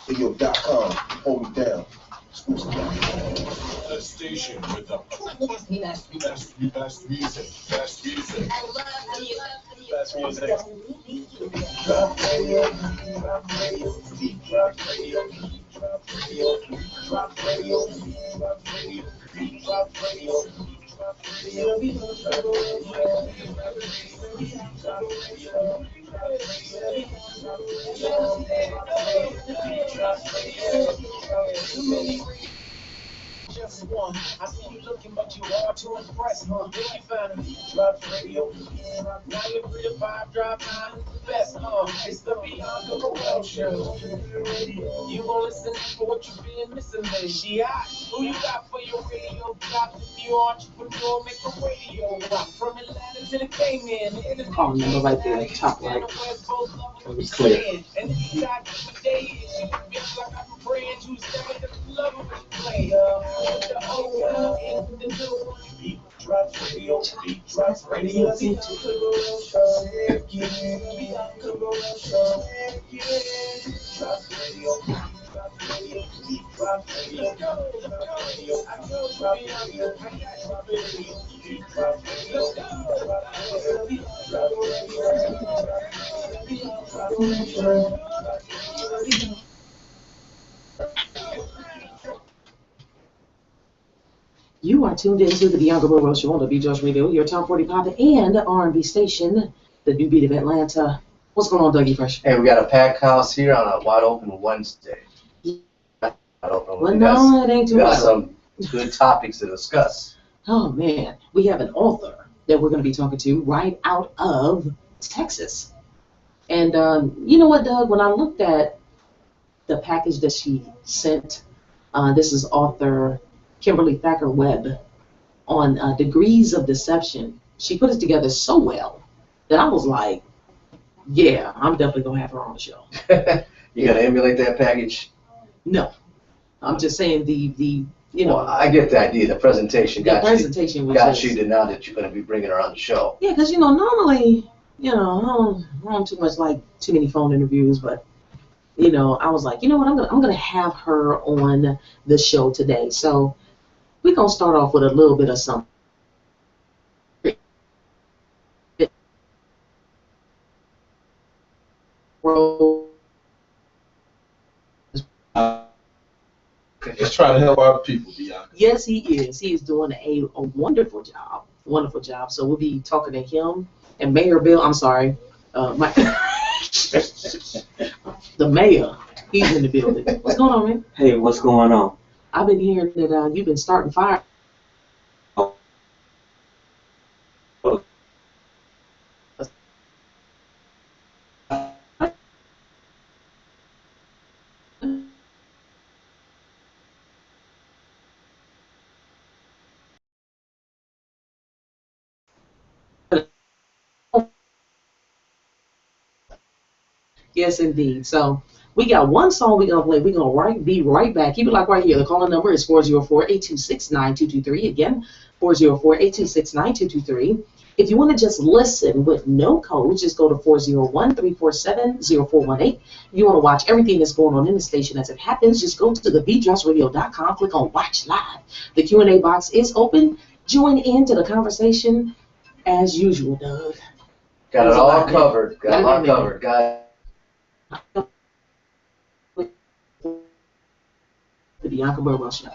TheBeatDropsRadio.com. Hold me down. The station with the best music. Best music. Best music. Drop radio, drop radio, beat drop radio, drop radio, drop radio, drop radio, beat drop radio, drop radio, beat drop radio. Just one. I see you looking, but you hard to impress, huh? Then you find a drop radio. Now you're free to vibe, drop by. The best, it's the Bianca Burwell show. You gon' listen for what you've been missing, then. G.I. Who you got for your radio drop? If you entrepreneur, make a radio rock. From Atlanta to the Cayman. Oh, number right there, top right. It's clear. And if you got what day is, you can feel like I'm praying to step in the love of the play. The old and the new. Beat drops radio, beat drops radio. Beat drops radio, drops radio, beat drops radio, drops radio. I know drop radio, I got drop radio, beat drops radio, drop radio. You are tuned into the Bianca Burwell Show on the TheBeatDropsRadio, your top 40 pop and R&B station, the new beat of Atlanta. What's going on, Dougie Fresh? Hey, we got a packed house here on a wide open Wednesday. I don't know. Well, no, it ain't too We got wide some good topics to discuss. Oh, man. We have an author that we're going to be talking to right out of Texas. And you know what, Doug? When I looked at the package that she sent, this is author Kimberly Webb on Degrees of Deception. She put it together so well that I was like, yeah, I'm definitely going to have her on the show. You got to emulate that package? No. I'm just saying the you know. Well, I get the idea. The presentation got you to now that you're going to be bringing her on the show. Yeah, because, you know, normally, you know, I don't too much like too many phone interviews, but, you know, I was like, you know what, I'm gonna have her on the show today. So we're going to start off with a little bit of something. Just trying to help our people, Bianca. Yes, he is. He is doing a wonderful job. Wonderful job. So we'll be talking to him and Mayor Bill. I'm sorry. The mayor. He's in the building. What's going on, man? Hey, what's going on? I've been hearing that you've been starting fire. Yes, indeed. So we got one song we're going to play. We're going to be right back. Keep it like right here. The calling number is 404-826-9223. Again, 404-826-9223. If you want to just listen with no codes, just go to 401-347-0418. If you want to watch everything that's going on in the station as it happens, just go to TheBeatDropsRadio.com, click on Watch Live. The Q&A box is open. Join into the conversation as usual, Doug. Got it all covered. Got it all covered, guys. The Bianca Burwell Show.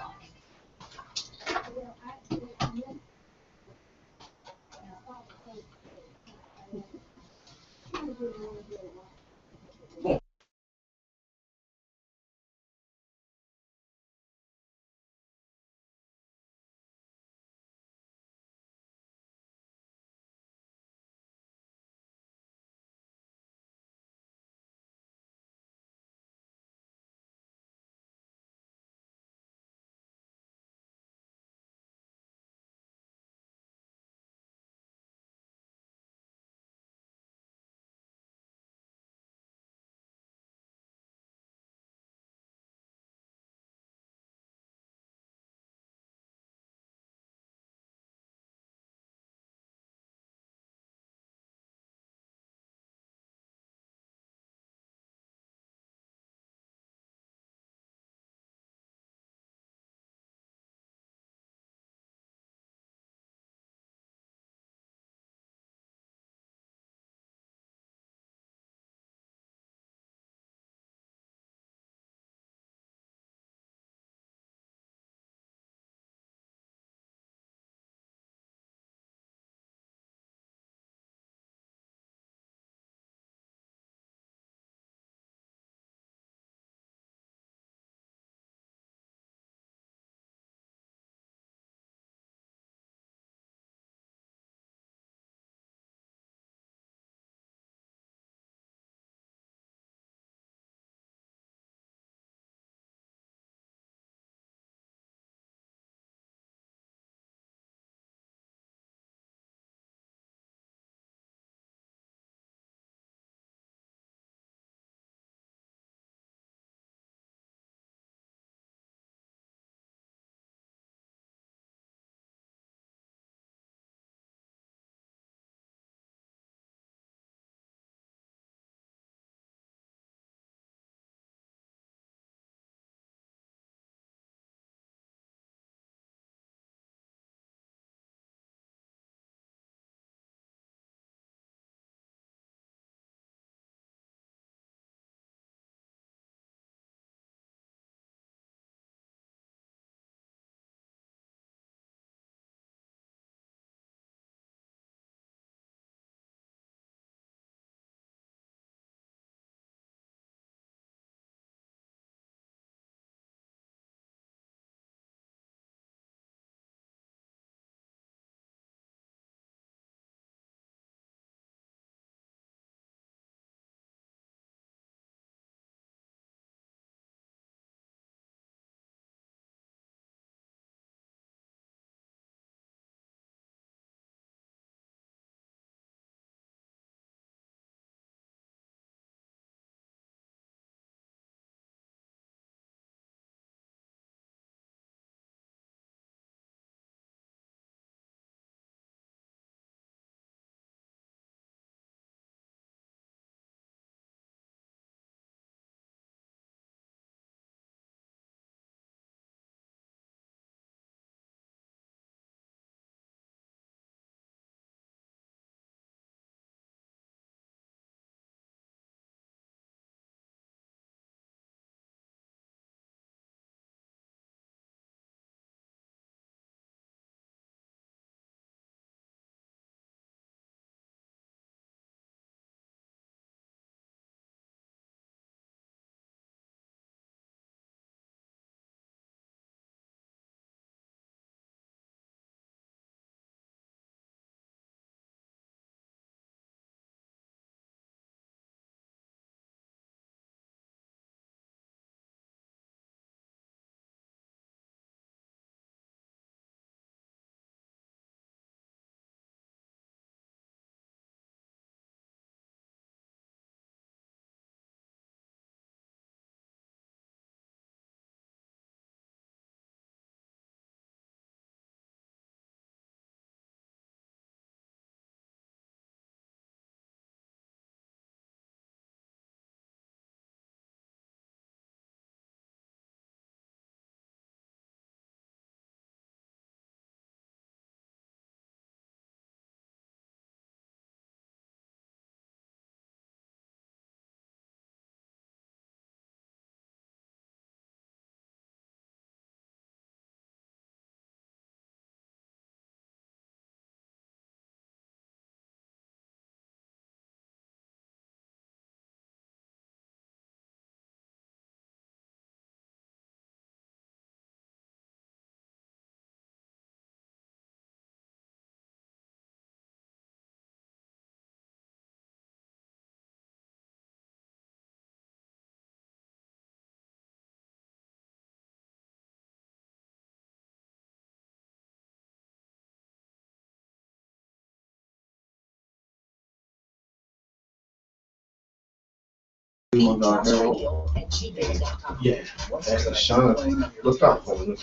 TheBeatDropsRadio@gmail.com. Yeah, that's Sean. Look out for him.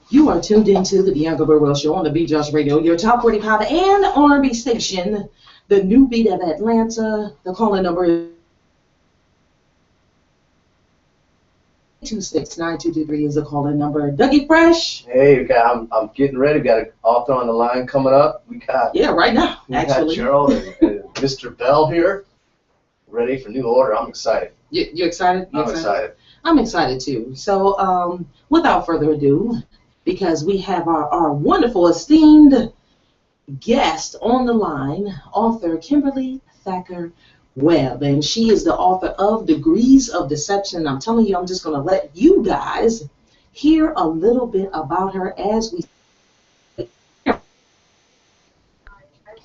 You are tuned into the Bianca Burwell Show on the Beat Drops Radio, your top 40 pop and R&B station, the new beat of Atlanta. The calling number is 269-223 is the calling number. Dougie Fresh. Hey, I'm getting ready. We got an author on the line coming up. Right now, actually. We got Gerald and Mr. Bell here, ready for new order. I'm excited. You excited? I'm excited. I'm excited too. So, without further ado, because we have our wonderful, esteemed guest on the line, author Kimberly Webb, and she is the author of Degrees of Deception. I'm telling you, I'm just going to let you guys hear a little bit about her as we. I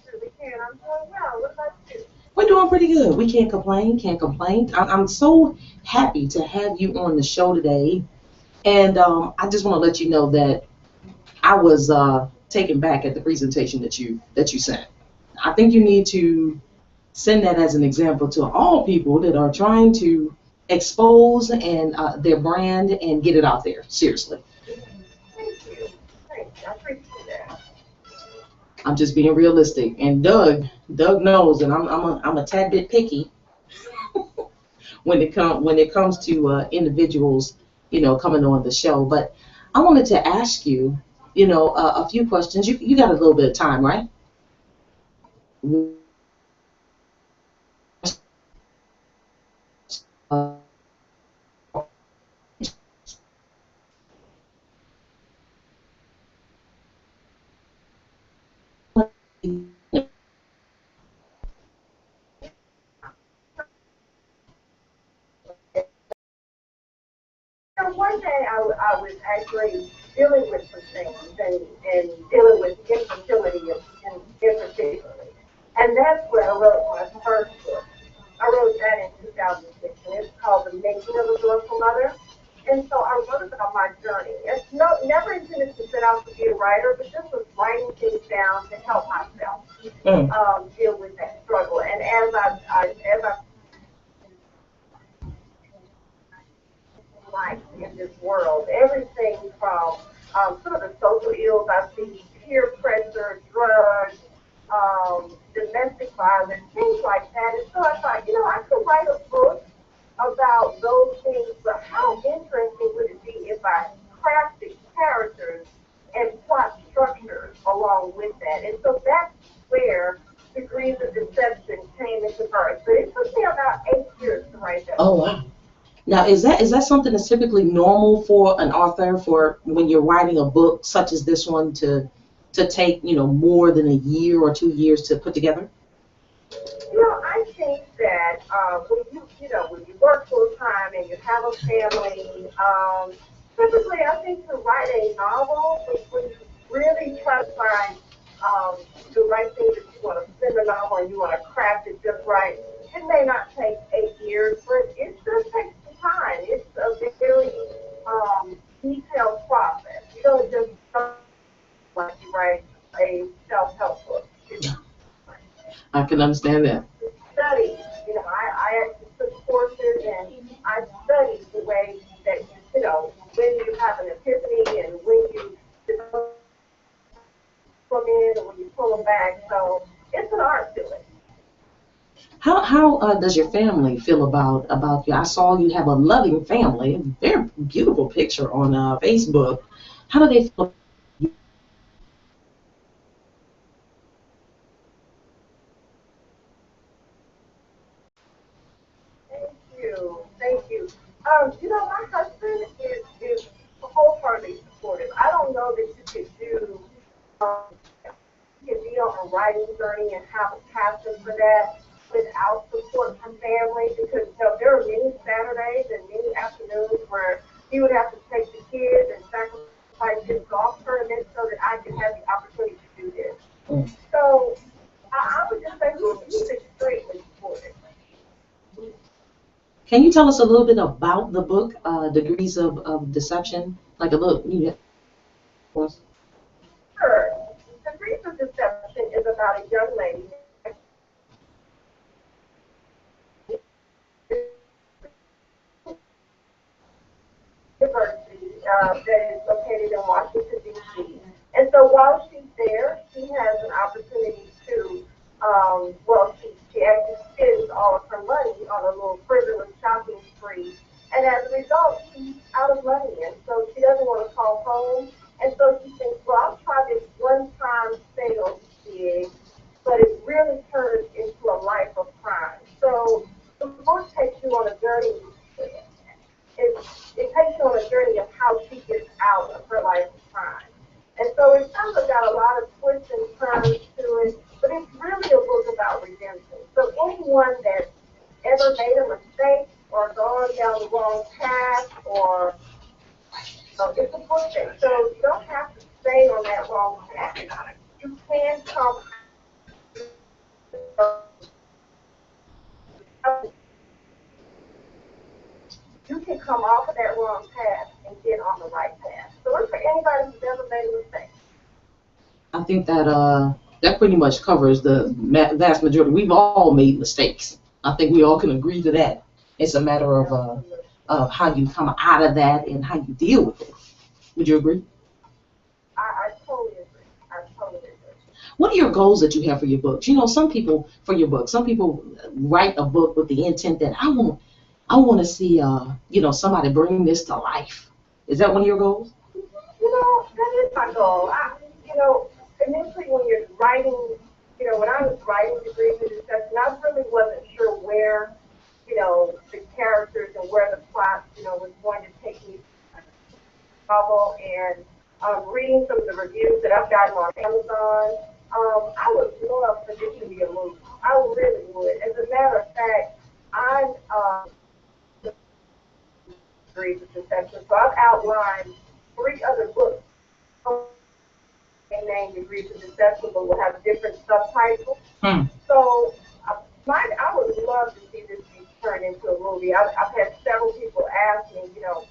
surely can. I'm doing well. What about you? We're doing pretty good. We can't complain. I'm so happy to have you on the show today, and I just want to let you know that I was taken back at the presentation that you sent. I think you need to send that as an example to all people that are trying to expose and their brand and get it out there. Seriously. Thank you. Thanks. I appreciate that. I'm just being realistic. And Doug knows that I'm a tad bit picky when it comes to individuals, coming on the show. But I wanted to ask you, a few questions. You got a little bit of time, right? One day I was actually dealing with some things and dealing with infertility in particular. And that's where I wrote my first book. I wrote that in 2006, and it's called The Making of a Joyful Mother. And so I wrote about my journey. It's never intended to set out to be a writer, but this was writing things down to help myself deal with that struggle. And as I life in this world, everything from some of the social ills I see, peer pressure, drugs, domestic violence, things like that. And so I thought, I could write a book about those things, but how interesting would it be if I crafted characters and plot structures along with that? And so that's where Degrees of Deception came into birth. But it took me about 8 years to write that. Oh, wow. Now, is that something that's typically normal for an author, for when you're writing a book such as this one, to take, more than a year or 2 years to put together? I think that when you work full time and you have a family, typically I think to write a novel, when you really try to find the right thing that you want to spin the novel and you want to craft it just right, it may not take 8 years, but it does take some time. It's a very detailed process. You don't just like you write a self-help book. I can understand that. Study. I actually took courses and I studied the way that, when you have an epiphany and when you come in and when you pull them back. So it's an art to it. How does your family feel about you? I saw you have a loving family, a very beautiful picture on Facebook. How do they feel? Thank you. My husband is wholeheartedly supportive. I don't know that you could do, you could be on a writing journey and have a passion for that without support from family, because there are many Saturdays and many afternoons where he would have to take the kids and sacrifice his golf tournament so that I could have the opportunity to do this. So I would just say he's extremely supportive. Can you tell us a little bit about the book, Degrees of Deception? Like a little, Sure. Degrees of Deception is about a young lady can come you can come off of that wrong path and get on the right path. So look for anybody who's ever made a mistake. I think that pretty much covers the vast majority. We've all made mistakes. I think we all can agree to that. It's a matter of how you come out of that and how you deal with it. Would you agree? I totally agree. I totally agree. What are your goals that you have for your books? You know, some people write a book with the intent that I want to see somebody bring this to life. Is that one of your goals? That is my goal. Initially when you're writing, when I was writing Degrees of Deception, I really wasn't sure where, the characters and where the plot, was going to take me to novel. And reading some of the reviews that I've gotten on Amazon, I would love for this to be a movie. I really would. As a matter of fact, I'm Degrees of Deception, so I've outlined 3 other books named Degrees of Deception, but will have different subtitles. So I would love to see this be turned into a movie. I've had several people ask me, how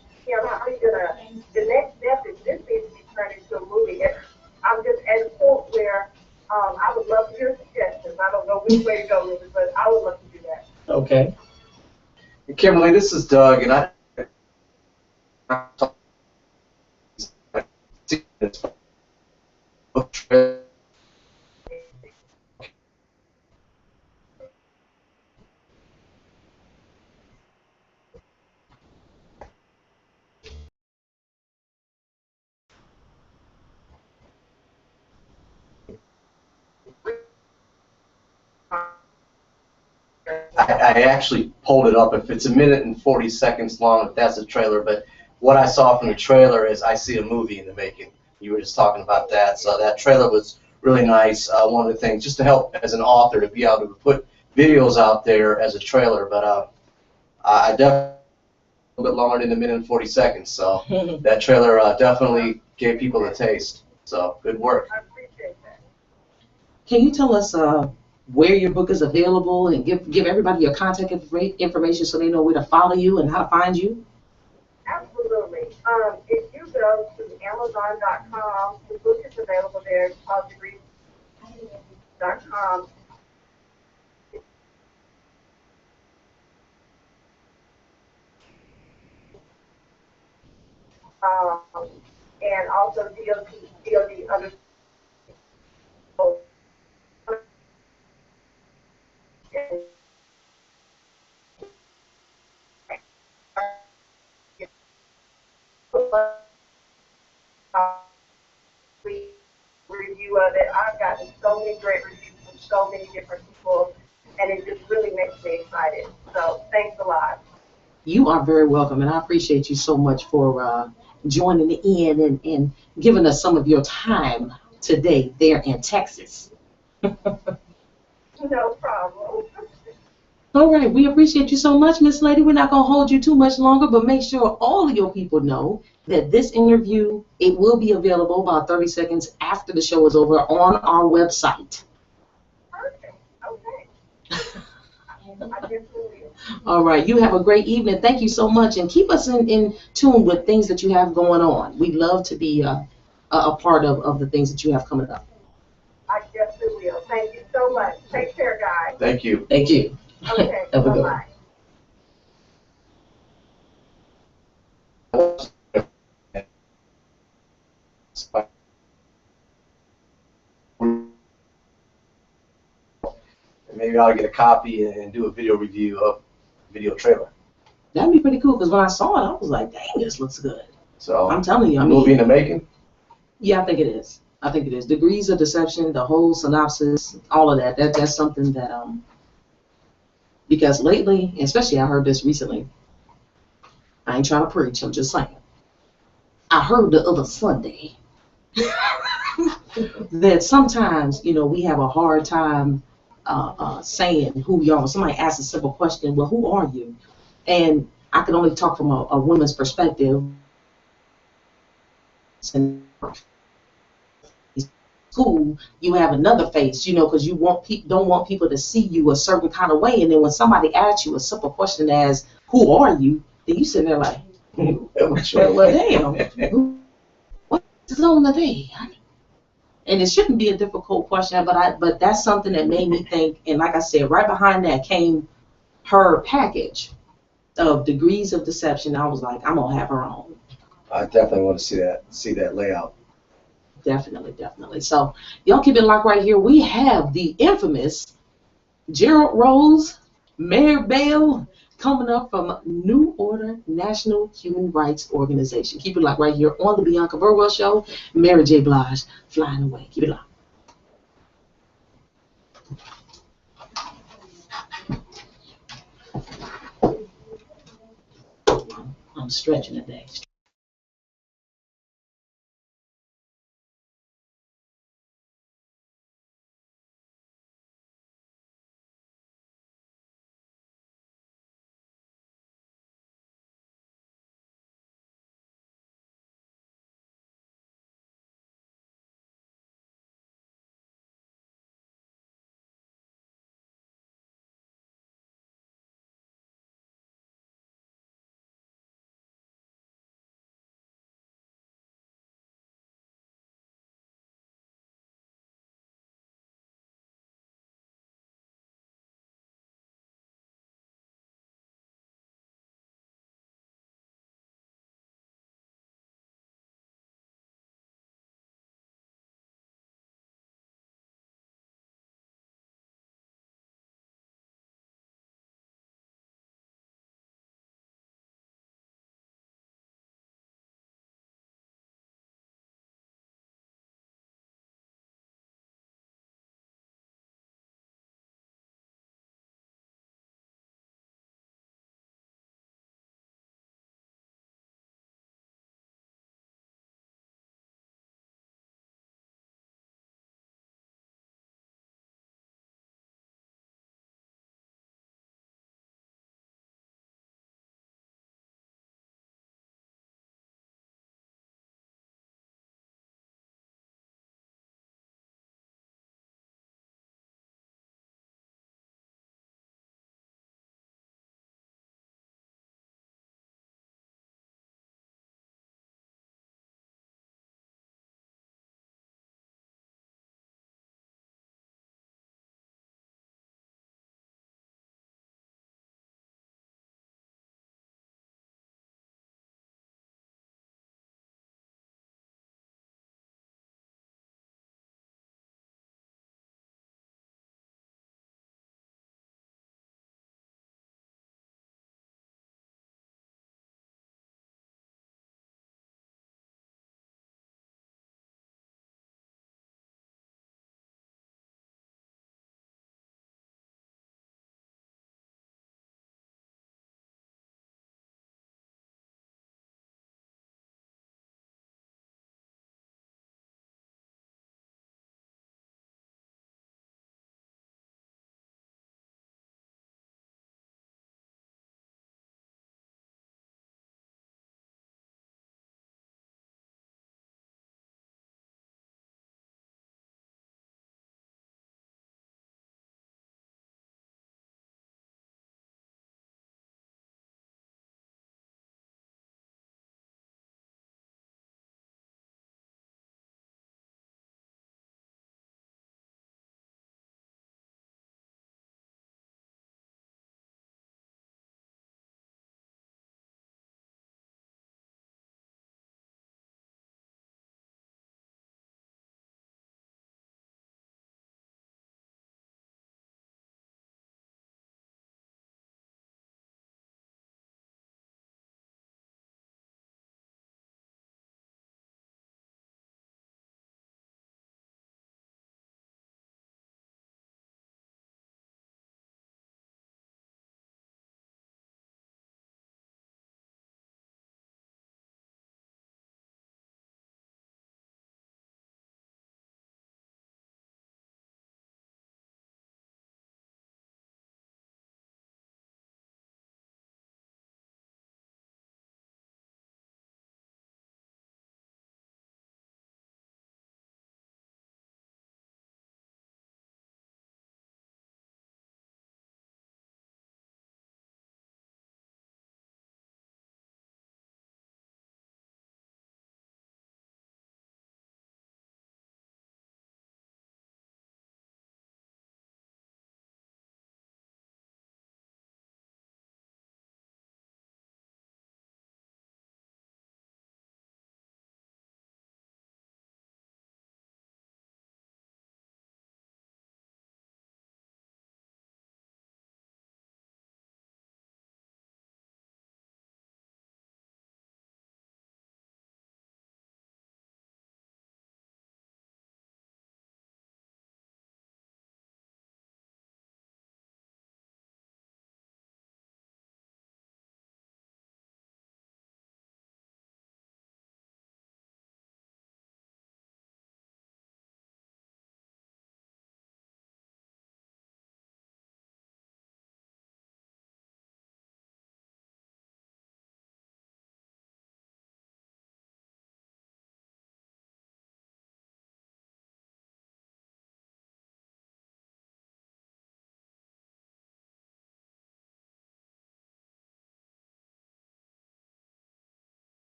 are you gonna? The next step is this needs to be turned into a movie. And I'm just at a point where I would love to hear suggestions. I don't know which way to go with it, but I would love to do that. Okay. Kimberly, this is Doug, and I I actually pulled it up. If it's 1 minute and 40 seconds long, if that's a trailer, but what I saw from the trailer is I see a movie in the making. You were just talking about that, so that trailer was really nice. One of the things, just to help as an author, to be able to put videos out there as a trailer, but I definitely a little bit longer than 1 minute and 40 seconds, so that trailer definitely gave people a taste. So good work. I appreciate that. Can you tell us where your book is available and give everybody your contact information so they know where to follow you and how to find you? Absolutely. If you go to Amazon.com, the book is available there. It's called Degrees.com. And also DOD under. Review of it. I've gotten so many great reviews from so many different people, and it just really makes me excited. So thanks a lot. You are very welcome, and I appreciate you so much for joining in and giving us some of your time today there in Texas. No problem. All right, we appreciate you so much, Miss Lady. We're not going to hold you too much longer, but make sure all of your people know that this interview, it will be available about 30 seconds after the show is over on our website. Perfect. Okay. I definitely will. All right, you have a great evening. Thank you so much, and keep us in tune with things that you have going on. We'd love to be a part of the things that you have coming up. I definitely will. Thank you so much. Take care, guys. Thank you. Thank you. Okay. Have a good Bye-bye. Maybe I'll get a copy and do a video review of the video trailer. That'd be pretty cool, because when I saw it, I was like, dang, this looks good. So I'm telling you, movie in the making? Yeah, I think it is. I think it is. Degrees of Deception, the whole synopsis, all of that. That's something that because lately, especially I heard this recently. I ain't trying to preach. I'm just saying. I heard the other Sunday that sometimes, we have a hard time saying who we are. Somebody asks a simple question, well, who are you? And I can only talk from a woman's perspective. cool, you have another face, you know, because you don't want people to see you a certain kind of way. And then when somebody asks you a simple question as, who are you? Then you sit there like, well, damn, what's on the day? And it shouldn't be a difficult question, but that's something that made me think. And like I said, right behind that came her package of degrees of deception. I was like, I'm gonna have her on. I definitely want to see that layout. Definitely. So y'all keep it locked right here. We have the infamous Gerald Rose, Mayor Bell, coming up from New Order National Human Rights Organization. Keep it locked right here on the Bianca Burwell Show. Mary J. Blige flying away. Keep it locked. I'm stretching today.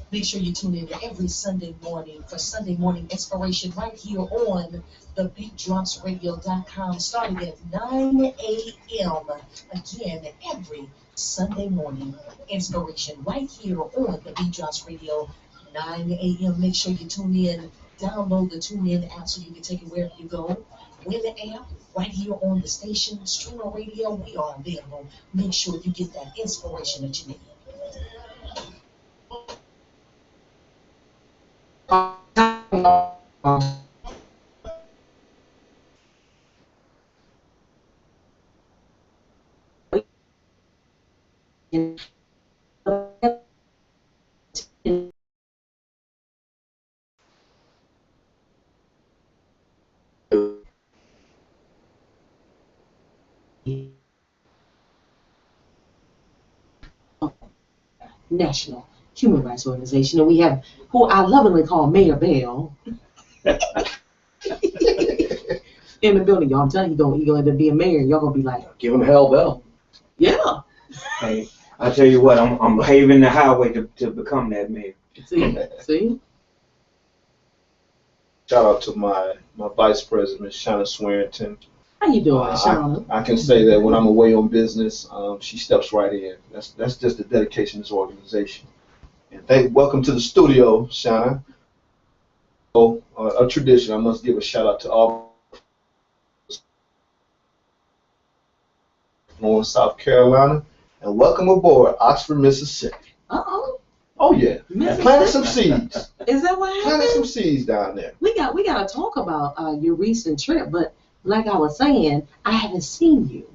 Make sure you tune in every Sunday morning for Sunday morning inspiration right here on TheBeatDropsRadio.com starting at 9 a.m. Again, every Sunday morning inspiration right here on The Beat Drops Radio, 9 a.m. Make sure you tune in. Download the TuneIn app so you can take it wherever you go. Win the app right here on the station, streamer radio. We are available. Make sure you get that inspiration that you need. National Human Rights Organization, and we have who I lovingly call Mayor Bell in the building. Y'all, I'm telling you, he's gonna end up being mayor. Y'all gonna be like, Give him hell, Bell. yeah. Hey, I tell you what, I'm paving the highway to become that mayor. See? Shout out to my vice president, Ms. Shauna Swearington. How you doing, Shauna? I can say that when I'm away on business, she steps right in. That's just the dedication to this organization. And welcome to the studio, Shauna. So, a tradition, I must give a shout out to all from South Carolina, and welcome aboard Oxford, Mississippi. Uh-oh. Oh yeah, planted some seeds. Is that what happened? Planted some seeds down there. We got to talk about your recent trip, but like I was saying, I haven't seen you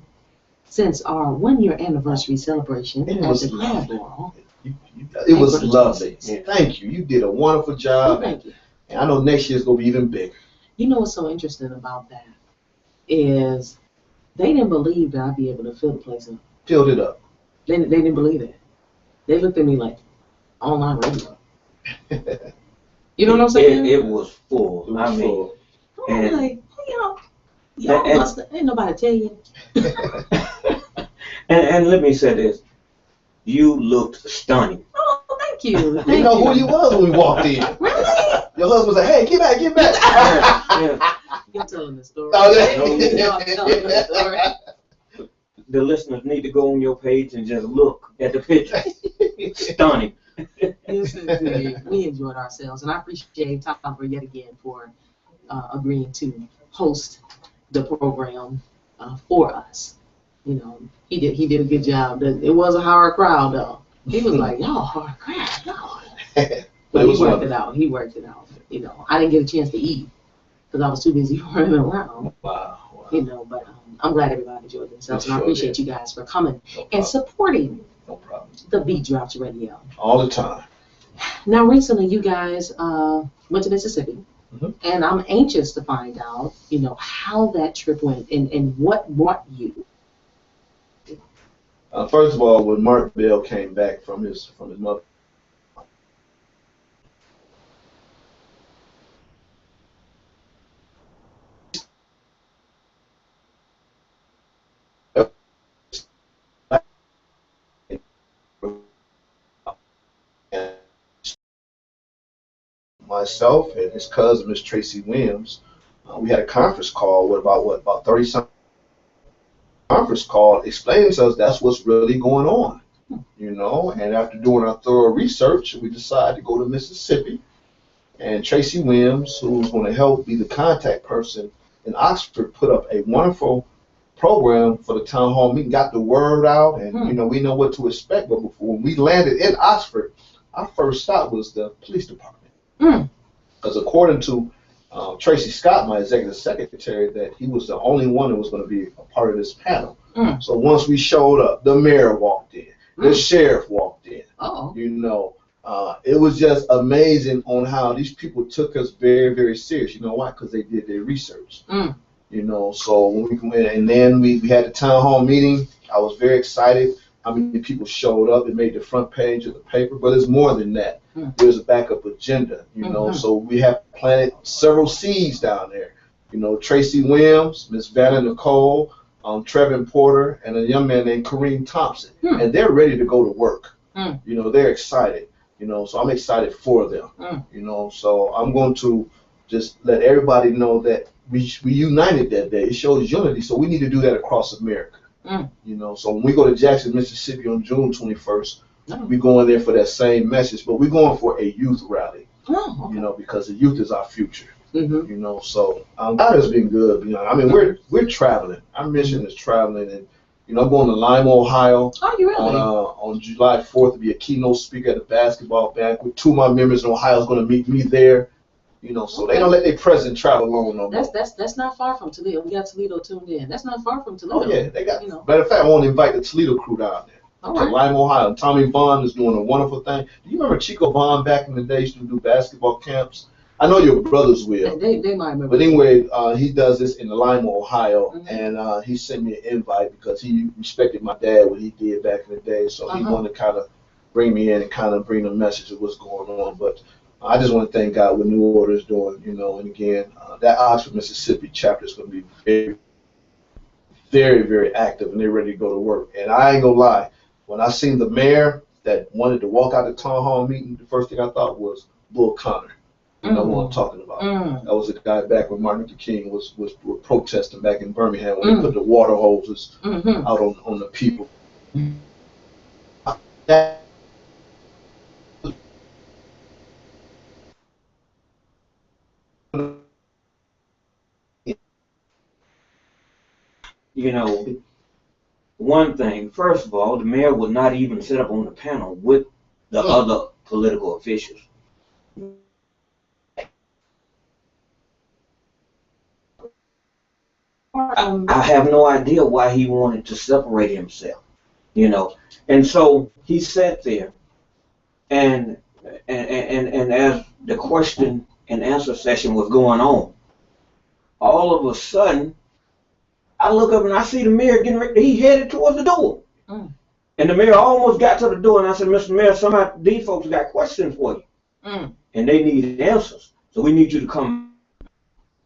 since our 1-year anniversary celebration It at was the Crab lovely. Ball. It was lovely. Thank you. You did a wonderful job. Thank you. And I know next year's gonna be even bigger. You know what's so interesting about that is they didn't believe that I'd be able to fill the place up. Filled it up. They didn't believe it. They looked at me like, online radio. You know what I'm saying? It was full. It was full. I'm like, y'all must ain't nobody tell you. and let me say this. You looked stunning. Oh, thank you. You know who you was when we walked in. Really? Your husband said, "Hey, get back, get back." Yeah. You're telling the story. Oh, yeah. Y'all telling the story. The listeners need to go on your page and just look at the picture. Stunning. Yes, indeed. We enjoyed ourselves, and I appreciate Topper yet again for agreeing to host the program for us. You know, he did a good job. It was a hard crowd though. He was like, y'all hard crowd, y'all. But he worked it out. He worked it out. You know, I didn't get a chance to eat because I was too busy running around. Wow. You know, but I'm glad everybody enjoyed themselves, and I appreciate you guys for coming No and supporting No problem. the Beat Drops Radio. All the time. Now, recently, you guys went to Mississippi, and I'm anxious to find out, you know, how that trip went and what brought you. First of all, when Mark Bell came back from his mother, myself and his cousin, Miss Tracy Williams, we had a conference call with about 30-something. Conference call explaining to us that's what's really going on, you know. And after doing our thorough research, we decided to go to Mississippi. And Tracy Williams, who's going to help be the contact person in Oxford, put up a wonderful program for the town hall meeting, got the word out, and you know, we know what to expect. But before when we landed in Oxford, our first stop was the police department. Because according to Tracy Scott, my executive secretary, that he was the only one that was going to be a part of this panel. So once we showed up, the mayor walked in, the sheriff walked in. You know, it was just amazing on how these people took us very, very serious. You know why? Because they did their research. You know, so when we went, and then we had the town hall meeting. I was very excited how many people showed up. It made the front page of the paper, but it's more than that. There's a backup agenda, you know, so we have planted several seeds down there. You know, Tracy Williams, Miss Vanna Nicole, Trevin Porter, and a young man named Kareem Thompson. And they're ready to go to work. You know, they're excited. You know, so I'm excited for them. Mm. You know, so I'm going to just let everybody know that we united that day. It shows unity, so we need to do that across America. Mm. You know, so when we go to Jackson, Mississippi on June 21st, Mm. we're going there for that same message, but we're going for a youth rally. Oh, okay. You know, because the youth is our future. Mm-hmm. You know, so God has been good. You know, I mean, we're traveling. Our mission is traveling, and you know, I'm going to Lima, Ohio Are you really? on July 4th to be a keynote speaker at a basketball banquet. 2 of my members in Ohio is going to meet me there. You know, so they don't let their president travel alone no more. That's not far from Toledo. We got Toledo tuned in. That's not far from Toledo. Oh yeah, they got. You know. Matter of fact, I want to invite the Toledo crew down there. All To right. Lima, Ohio. Tommy Vaughn is doing a wonderful thing. Do you remember Chico Vaughn back in the day used to do basketball camps? I know your brothers will. They might remember. But anyway, he does this in Lima, Ohio, Mhm. and he sent me an invite because he respected my dad, what he did back in the day. So he wanted to kind of bring me in and kind of bring the message of what's going on. But I just want to thank God what New Order is doing, you know. And again, that Oxford, Mississippi chapter is going to be very, very, very active, and they're ready to go to work. And I ain't gonna lie, when I seen the mayor that wanted to walk out the town hall meeting, the first thing I thought was Bull Connor. You know who I'm talking about. Mm. That was the guy back when Martin Luther King was protesting back in Birmingham when they put the water hoses Mm-hmm. out on the people. You know, one thing, first of all, the mayor would not even sit up on the panel with the other political officials. I have no idea why he wanted to separate himself, you know. And so he sat there, and as the question and answer session was going on, all of a sudden, I look up and I see the mayor getting ready. He headed towards the door. Mm. And the mayor almost got to the door, and I said, Mr. Mayor, these folks got questions for you. Mm. And they need answers. So we need you to come.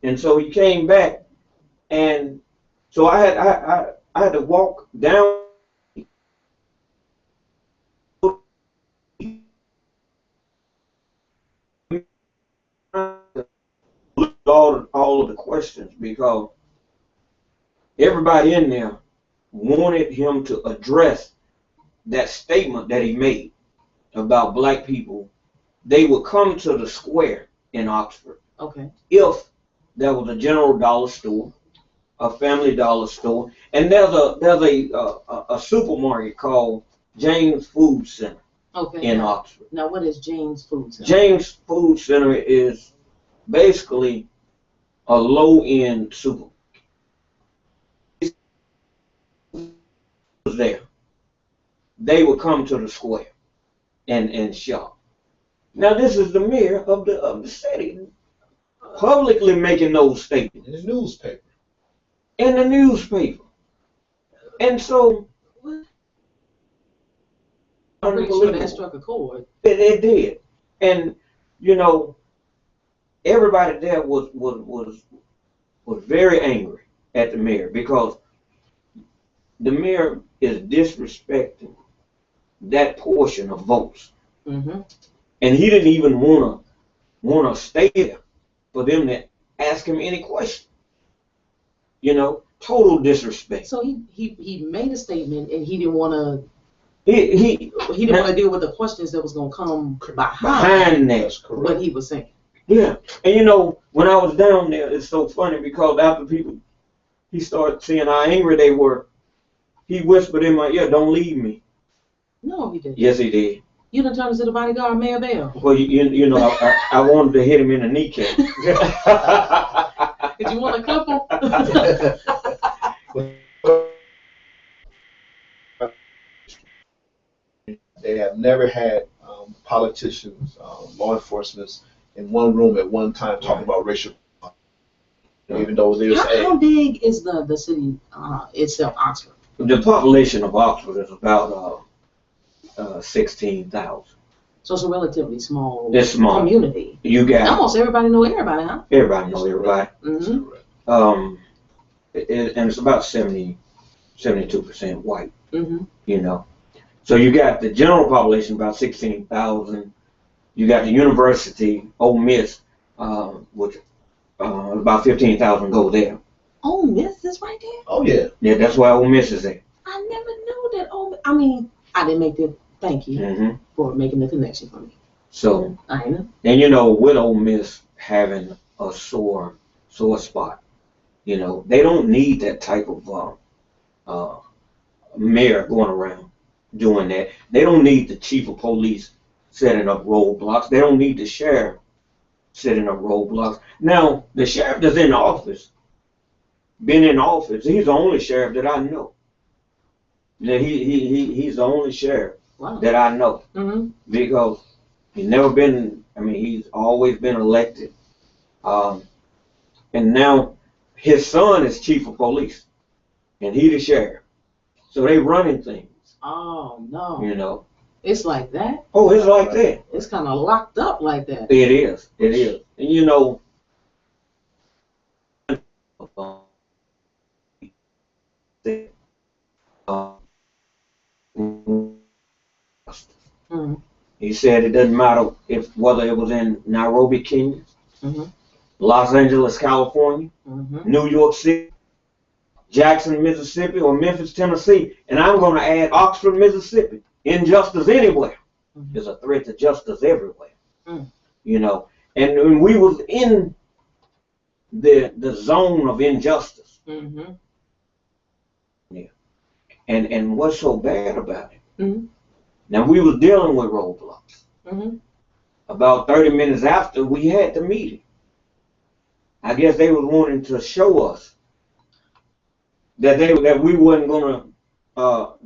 And so he came back, and so I had to walk down all of the questions, because everybody in there wanted him to address that statement that he made about black people. They would come to the square in Oxford Okay. if there was a General Dollar store, a Family Dollar store, and there's a supermarket called James Food Center Okay. in Oxford. Now, what is James Food Center? James Food Center is basically a low-end supermarket. Was there. They would come to the square and shop. Now this is the mayor of the city publicly making those statements In the newspaper. in the newspaper. And so I'm pretty sure that struck a chord. It did. And you know, everybody there was very angry at the mayor, because the mayor is disrespecting that portion of votes. Mm-hmm. And he didn't even wanna stay there for them to ask him any question. You know, total disrespect. So he made a statement, and he didn't want to. He He didn't want to deal with the questions that was going to come behind that. That's correct. what he was saying. Yeah. And you know, when I was down there, it's so funny, because after he started seeing how angry they were, he whispered in my ear, "Don't leave me." No, he didn't. Yes, he did. You done turned into the bodyguard, Mayor Bell. Well, you know, I wanted to hit him in the kneecap. Did you want a couple? They have never had politicians, law enforcement in one room at one time talking about racial, even though there's How big is the city itself, Oxford? The population of Oxford is about 16,000. So it's a relatively small It's small. community. You got Almost everybody know everybody, huh? everybody knows everybody. Mm-hmm. And it's about 72% white. Mm-hmm. You know, so you got the general population about 16,000, You got the University, Ole Miss, which about 15,000 go there. Ole Miss is right there? Oh yeah. Yeah, that's why Ole Miss is there. I never knew that. I mean, I didn't make the. Thank you Mm-hmm. for making the connection for me. So, I know. and you know, with Ole Miss having a sore spot, you know, they don't need that type of mayor going around doing that. They don't need the chief of police setting up roadblocks. They don't need the sheriff setting up roadblocks. Now, the sheriff that's in office, been in office, he's the only sheriff that I know. Yeah, he's the only sheriff that I know. Mm-hmm. Because he's never been, I mean, he's always been elected. And now his son is chief of police, and he the sheriff. So they running things. Oh, no. You know. It's like that? Oh, it's like that. It's kind of locked up like that. It is. It is. And you know, he said it doesn't matter whether it was in Nairobi, Kenya, Los Angeles, California, New York City, Jackson, Mississippi, or Memphis, Tennessee, and I'm going to add Oxford, Mississippi. Injustice anywhere is a threat to justice everywhere. You know, and when we was in the zone of injustice, yeah. And what's so bad about it? Now we was dealing with roadblocks. About 30 minutes after we had the meeting, I guess they was wanting to show us that we wasn't gonna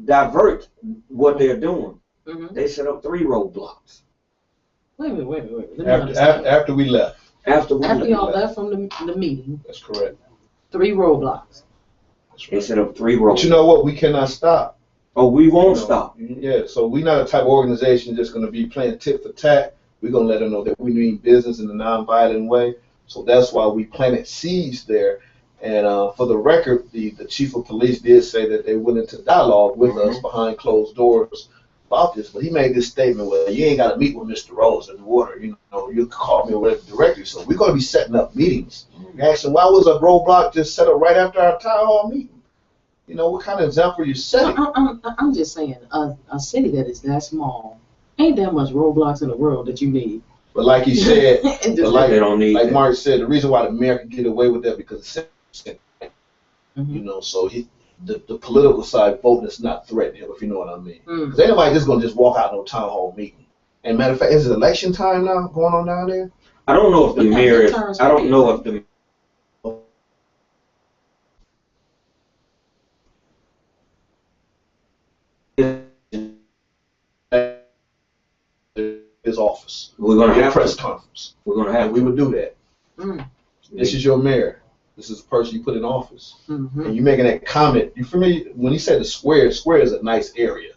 divert what they're doing. They set up 3 roadblocks. Wait a minute. After we left. After y'all left from the meeting. That's correct. 3 roadblocks. They set up 3 roadblocks. But you know what? We cannot stop. Oh, we won't stop. Yeah, so we're not a type of organization just going to be playing tit for tat. We're going to let them know that we mean business in a nonviolent way. So that's why we planted seeds there. And for the record, the chief of police did say that they went into dialogue with us behind closed doors about this. But he made this statement, well, you ain't got to meet with Mr. Rose in the water. You know, you can call me or whatever directly. So we're going to be setting up meetings. You ask them, why was a roadblock just set up right after our town hall meeting? You know, what kind of example are you setting? I'm just saying, a city that is that small, ain't that much roadblocks in the world that you need. But like he said, they don't need like that. Mark said, the reason why the mayor can get away with that because it's you know, so the political side voting is not threatening him, if you know what I mean. Because ain't nobody just gonna just walk out no town hall meeting. And matter of fact, is it election time now going on down there? I don't know if the mayor is, I don't know if the his office. We're gonna have press to. conference. We're gonna have. And we would do that. This is your mayor. This is the person you put in office. And you making that comment. You familiar when he said the square is a nice area.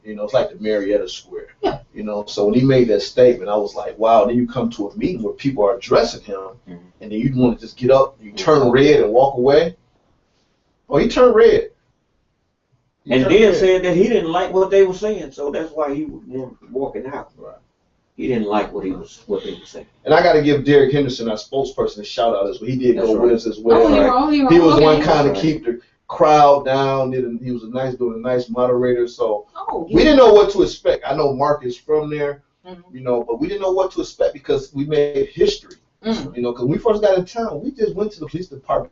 You know, it's like the Marietta Square. Yeah. You know, so when he made that statement, I was like, wow. Then you come to a meeting where people are addressing him, and then you want to just get up, you turn red and walk away. Oh, he turned red. And then said that he didn't like what they were saying, so that's why he was walking out. Right. He didn't like what they were saying. And I got to give Derek Henderson, our spokesperson, a shout out as well. He did That's go right. with us as well. He was okay. one kind of keep the crowd down. He was doing a nice moderator. So we didn't know what to expect. I know Mark is from there, you know, but we didn't know what to expect because we made history. You know, because when we first got in town, we just went to the police department,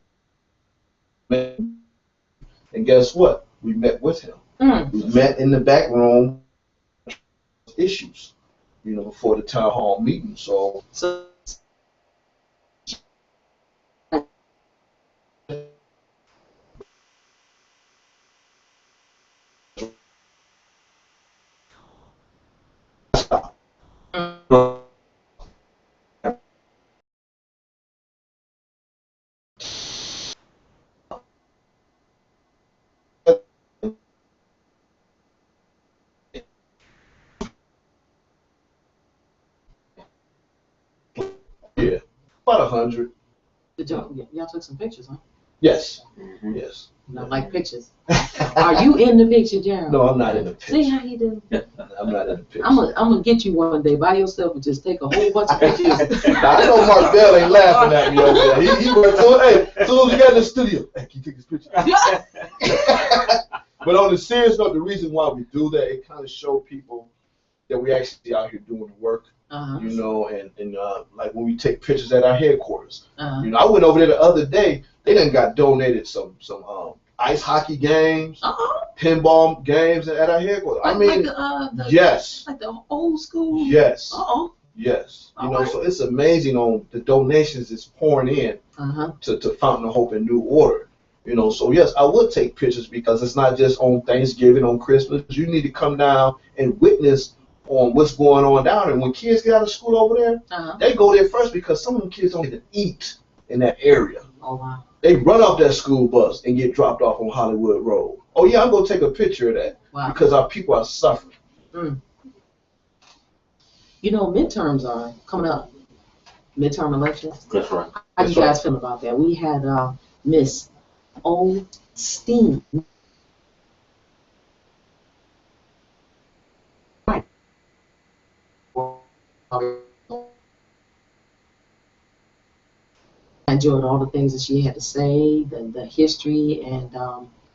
and guess what? We met with him. We met in the back room. Issues, you know, before the town hall meeting. So yeah, about 100. Y'all took some pictures, huh? Yes. Mhm. Yes. I like pictures. Are you in the picture, Gerald? No, I'm not in the See picture. how he do? I'm not in the picture. I'm gonna get you one day by yourself and just take a whole bunch of pictures. Now, I know Mark Bell ain't laughing at me over there. He works on, hey, as soon as we got in the studio, hey, can you take this picture? But on the serious note, the reason why we do that, it kind of show people that we actually out here doing the work, you know, and like when we take pictures at our headquarters. You know, I went over there the other day. They done got donated some ice hockey games, pinball games at our headquarters. I mean, yes. Like the old school. Yes. Yes. You All know, right. so it's amazing on the donations that's pouring in to Fountain of Hope and New Order. You know, so yes, I would take pictures because it's not just on Thanksgiving, on Christmas. You need to come down and witness on what's going on down there. When kids get out of school over there, they go there first because some of them kids don't get to eat in that area. Oh, wow. They run off that school bus and get dropped off on Hollywood Road. Oh yeah, I'm gonna take a picture of that because our people are suffering. You know, midterms are coming up. Midterm elections. That's right. How do you guys feel about that? We had Miss Osteen. I enjoyed all the things that she had to say, the history, and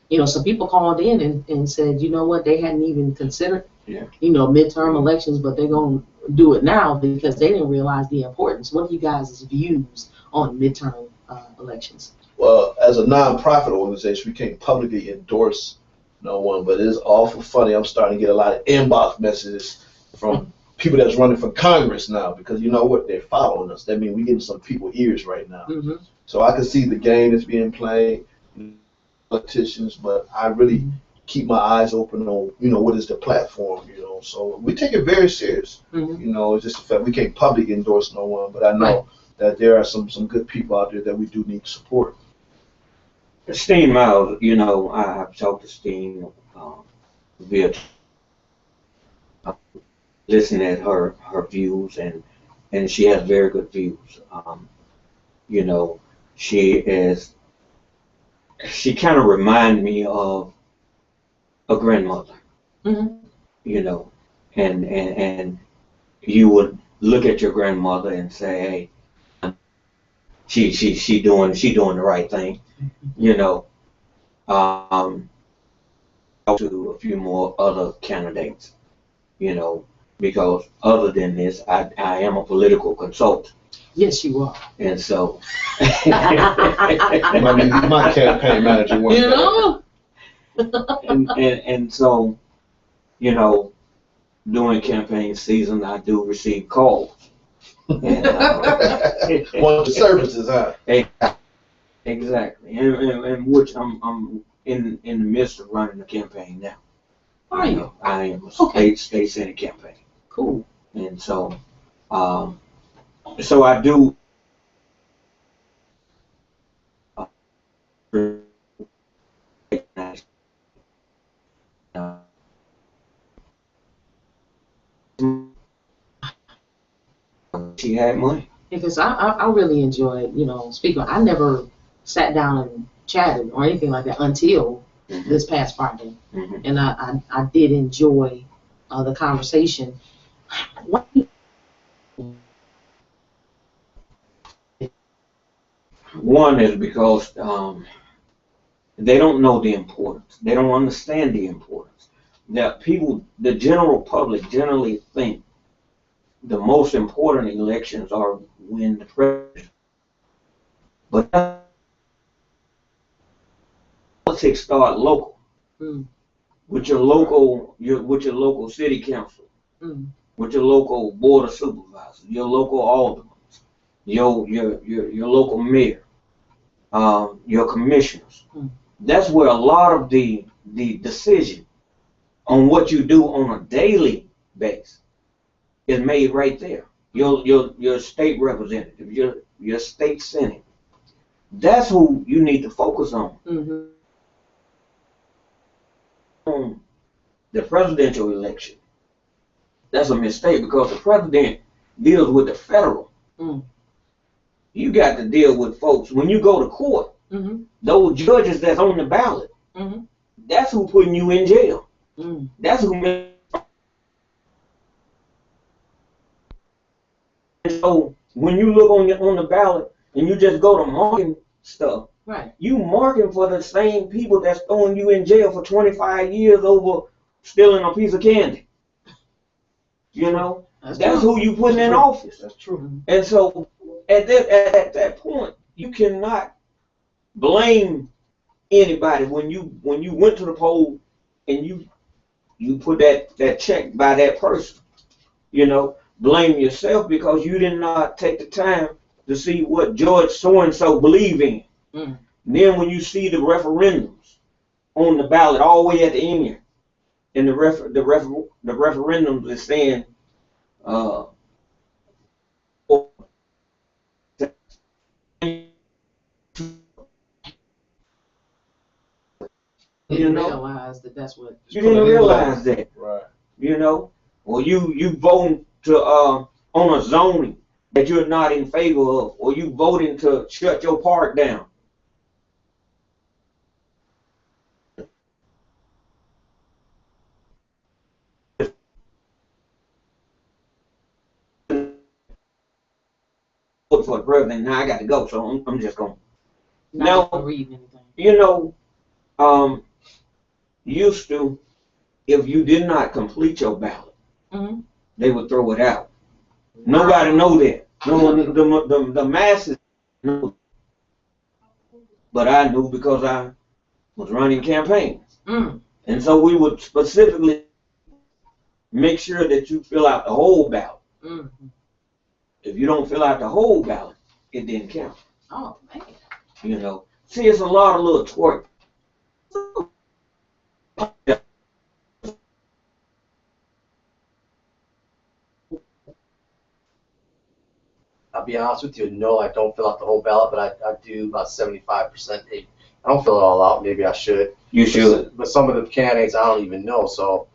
you know, some people called in and said, you know what, they hadn't even considered, you know, midterm elections, but they're gonna do it now because they didn't realize the importance. What are you guys' views on midterm elections? Well, as a nonprofit organization, we can't publicly endorse no one, but it is awful funny. I'm starting to get a lot of inbox messages from people that's running for Congress now because you know what? They're following us. That means we're getting some people's ears right now. So I can see the game that's being played, politicians, but I really keep my eyes open on, you know, what is the platform, you know. So we take it very serious. You know, it's just the fact we can't publicly endorse no one, but I know that there are some good people out there that we do need to support. Steen Miles, you know, I've talked to Steen via listening at her views, and she has very good views. You know, she kind of reminds me of a grandmother. You know, and you would look at your grandmother and say, hey, she doing the right thing. You know, to a few more other candidates, you know, because other than this, I am a political consultant. Yes, you are. And so, my campaign manager one you know, and so, you know, during campaign season, I do receive calls. And, one of the services, huh? Exactly, and which I'm in the midst of running a campaign now. Are you? I am a state senate campaign. Cool. And so, so I do. She had money. Because I really enjoyed, you know, speaking. I never sat down and chatted or anything like that until this past Friday, and I did enjoy the conversation. One is because they don't know the importance. They don't understand the importance. That people, the general public, generally think the most important elections are when the president. But politics start local, with your local city council, with your local board of supervisors, your local aldermen, your local mayor, your commissioners. That's where a lot of the decision on what you do on a daily basis is made right there. Your state representative, your state senate. That's who you need to focus on. On the presidential election, that's a mistake because the president deals with the federal. You got to deal with folks. When you go to court, Mm-hmm. Those judges that's on the ballot, Mm-hmm. that's who putting you in jail. Mm. That's who. And so when you look on the ballot and you just go to marking stuff, Right. you marking for the same people that's throwing you in jail for 25 years over stealing a piece of candy. You know, that's who you putting in office. That's true. And so at that point, you cannot blame anybody when you went to the poll and you put that check by that person. You know, blame yourself because you did not take the time to see what George so-and-so believe in. Mm. Then when you see the referendums on the ballot all the way at the end, and the referendums is saying, You realize that's what you didn't realize that, Right. you know, or you voting to on a zoning that you're not in favor of, or you voting to shut your park down. For the president, now I got to go, so I'm just going. Now, read anything. you know, used to, if you did not complete your ballot, Mm-hmm. they would throw it out. Nobody know that. No, the masses know. But I knew because I was running campaigns. Mm. And so we would specifically make sure that you fill out the whole ballot. Mm-hmm. If you don't fill out the whole ballot, it didn't count. Oh, man. You know, see, it's a lot of little twerk. I'll be honest with you, no, I don't fill out the whole ballot, but I do about 75%. I don't fill it all out. Maybe I should. You should. But some of the candidates I don't even know, so.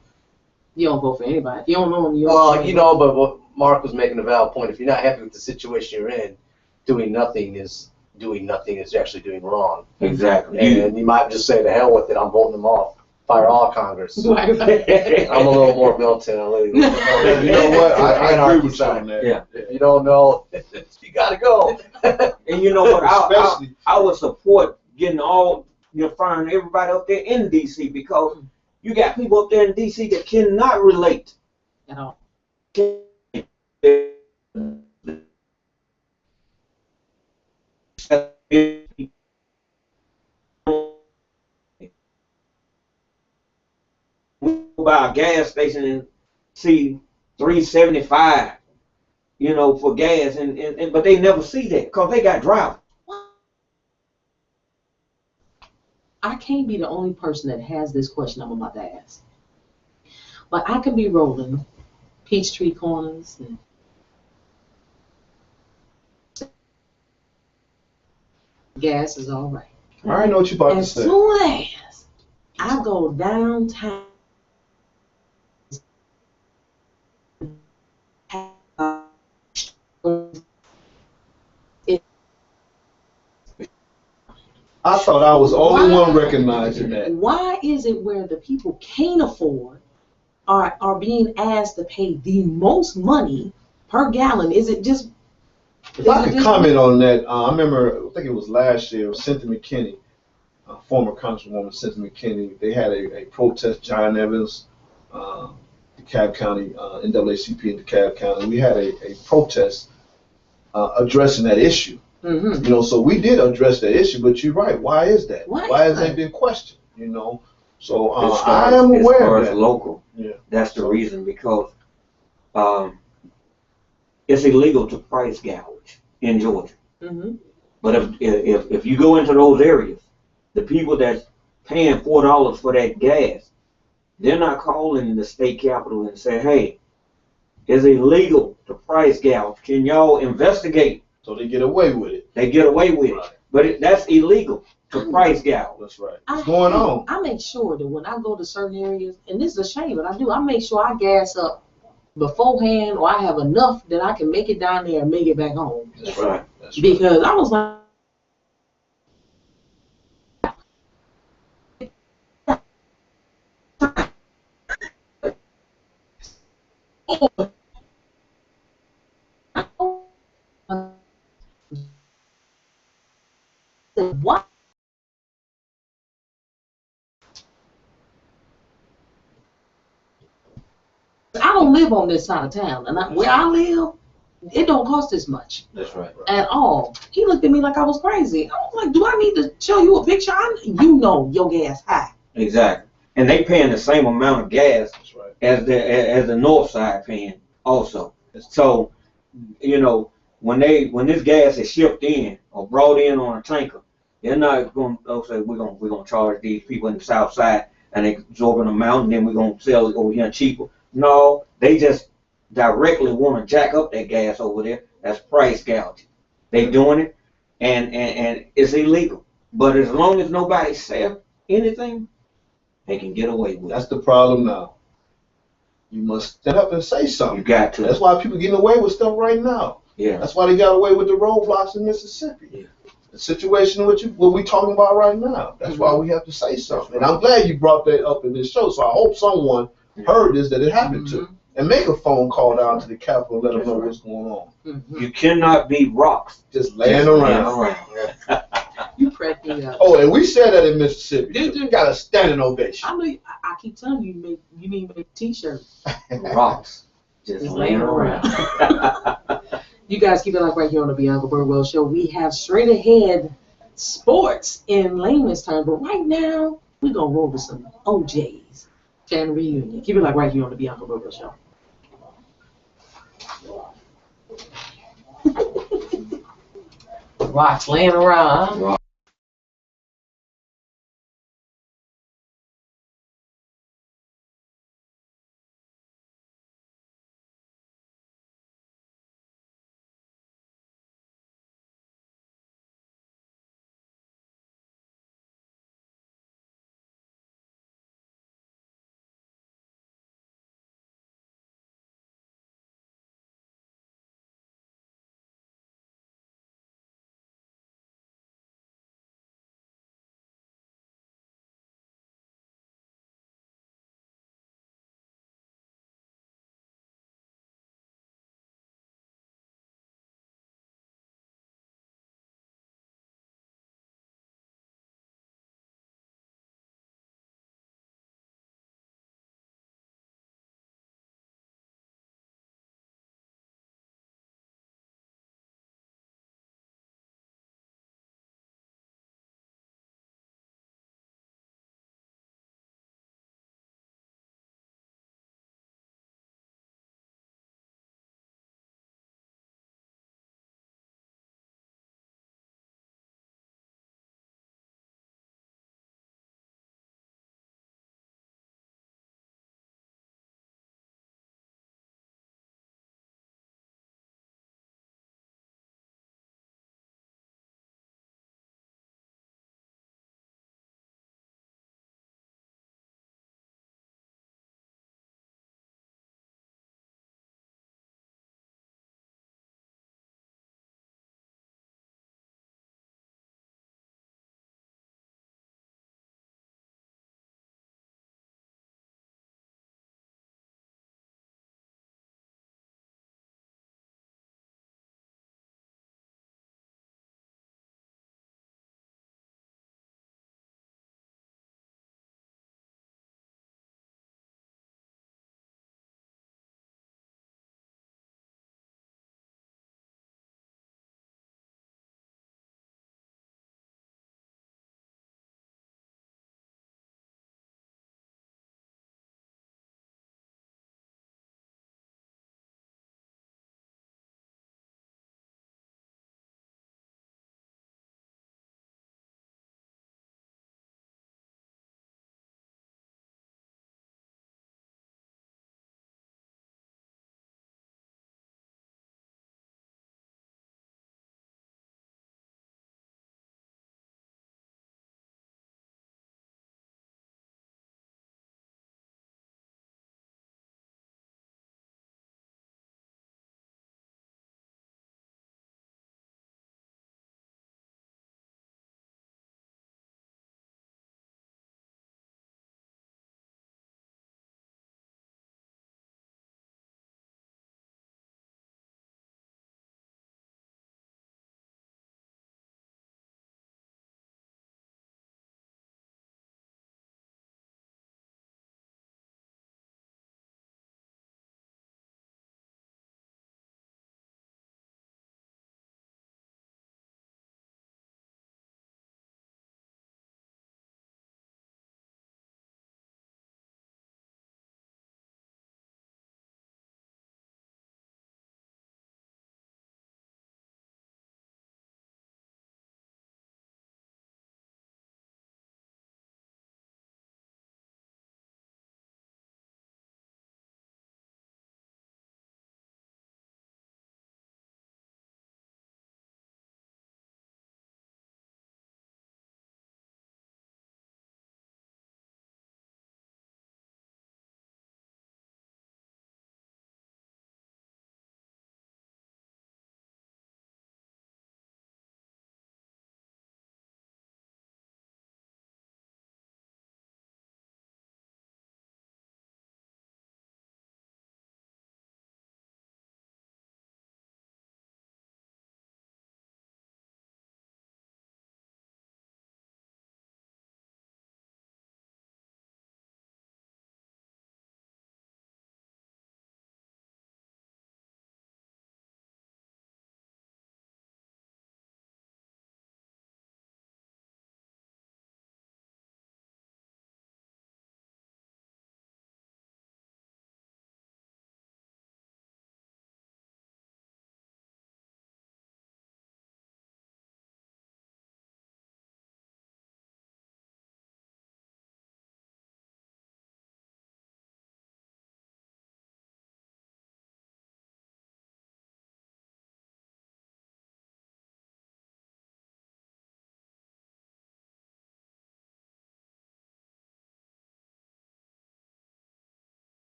You don't vote for anybody. You don't know them. Well, you know, but what Mark was making a valid point. If you're not happy with the situation you're in, doing nothing is actually doing wrong. Exactly. And you might just say, to hell with it, I'm voting them off. Fire all Congress. Right. I'm a little more militant. You know what? I agree with you on that. Yeah. If you don't know, you gotta go. And you know what? Especially, I would support getting firing everybody up there in D.C. because you got people up there in D.C. that cannot relate. At all. By a gas station and see $3.75, you know, for gas, and but they never see that because they got drivers. I can't be the only person that has this question I'm about to ask. But I can be rolling Peachtree Corners and gas is all right. I know what you're about to As say. soon as I go downtown, I thought I was the only one recognizing that. why is it where the people can't afford are being asked to pay the most money per gallon? Is it just? If I could comment on that, I remember, I think it was last year, Cynthia McKinney, former Congresswoman Cynthia McKinney, they had a protest, John Evans, DeKalb County, NAACP in DeKalb County. We had a protest addressing that issue. Mm-hmm. You know, so we did address that issue, but you're right. Why is that? Why has that been questioned? You know, so I am aware of that. Local, yeah, that's the reason, because it's illegal to price gouge in Georgia. Mm-hmm. But if you go into those areas, the people that's paying $4 for that gas, they're not calling the state capitol and say, hey, it's illegal to price gouge. Can y'all investigate? So they get away with it. They get away with it. But that's illegal to price gouge. That's right. What's going on? I make sure that when I go to certain areas, and this is a shame, but I do, I make sure I gas up beforehand, or I have enough that I can make it down there and make it back home. That's right. That's right. Because I was like, What? I don't live on this side of town, and where I live, it don't cost this much That's right. at all. He looked at me like I was crazy. I was like, do I need to show you a picture? You know your gas high. Exactly. And they paying the same amount of gas as the north side paying also. So, you know, when this gas is shipped in or brought in on a tanker, they're not going to say we're gonna charge these people in the south side an exorbitant amount, and then we're gonna sell it over here cheaper. No, they just directly want to jack up that gas over there. That's price gouging. They doing it, and it's illegal. But as long as nobody sell anything, they can get away with it. That's the problem now. You must stand up and say something. You got to. That's why people getting away with stuff right now. Yeah. That's why they got away with the roadblocks in Mississippi. Yeah. The situation what we talking about right now. That's why we have to say something. And I'm glad you brought that up in this show. So I hope someone heard this that it happened to, and make a phone call down to the Capitol and let them know what's going on. You cannot be rocks. Just laying around. You crack me up. Oh, and we said that in Mississippi. Did you? Got a standing ovation. I know. I keep telling you, you need to make a T-shirt. Rocks. Just laying around. You guys keep it like right here on the Bianca Burwell Show. We have straight ahead sports in layman's terms, but right now we're gonna roll with some OJs. Family reunion. Keep it like right here on the Bianca Burwell Show. Rocks laying around. Huh?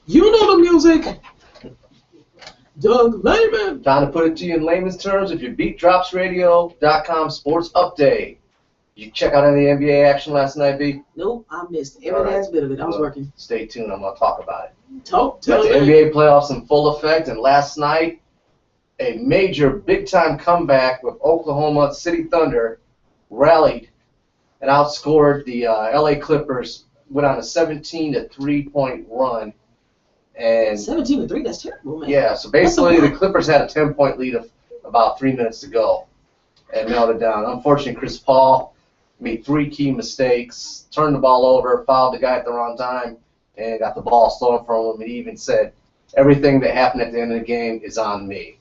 You know the music. Doug Layman. Time to put it to you in layman's terms. If you BeatDropsRadio.com sports update. You check out any NBA action last night, B? Nope, I missed every last bit of it. I was working. Stay tuned. I'm going to talk about it. Tell Got the me. NBA playoffs in full effect, and last night, a major big-time comeback with Oklahoma City Thunder rallied and outscored the LA Clippers, went on a 17-3 run. And 17-3, that's terrible, man. yeah, so basically the Clippers had a 10-point lead of about 3 minutes to go and nailed it down. Unfortunately, Chris Paul made 3 key mistakes, turned the ball over, fouled the guy at the wrong time, and got the ball stolen from him. And he even said, everything that happened at the end of the game is on me.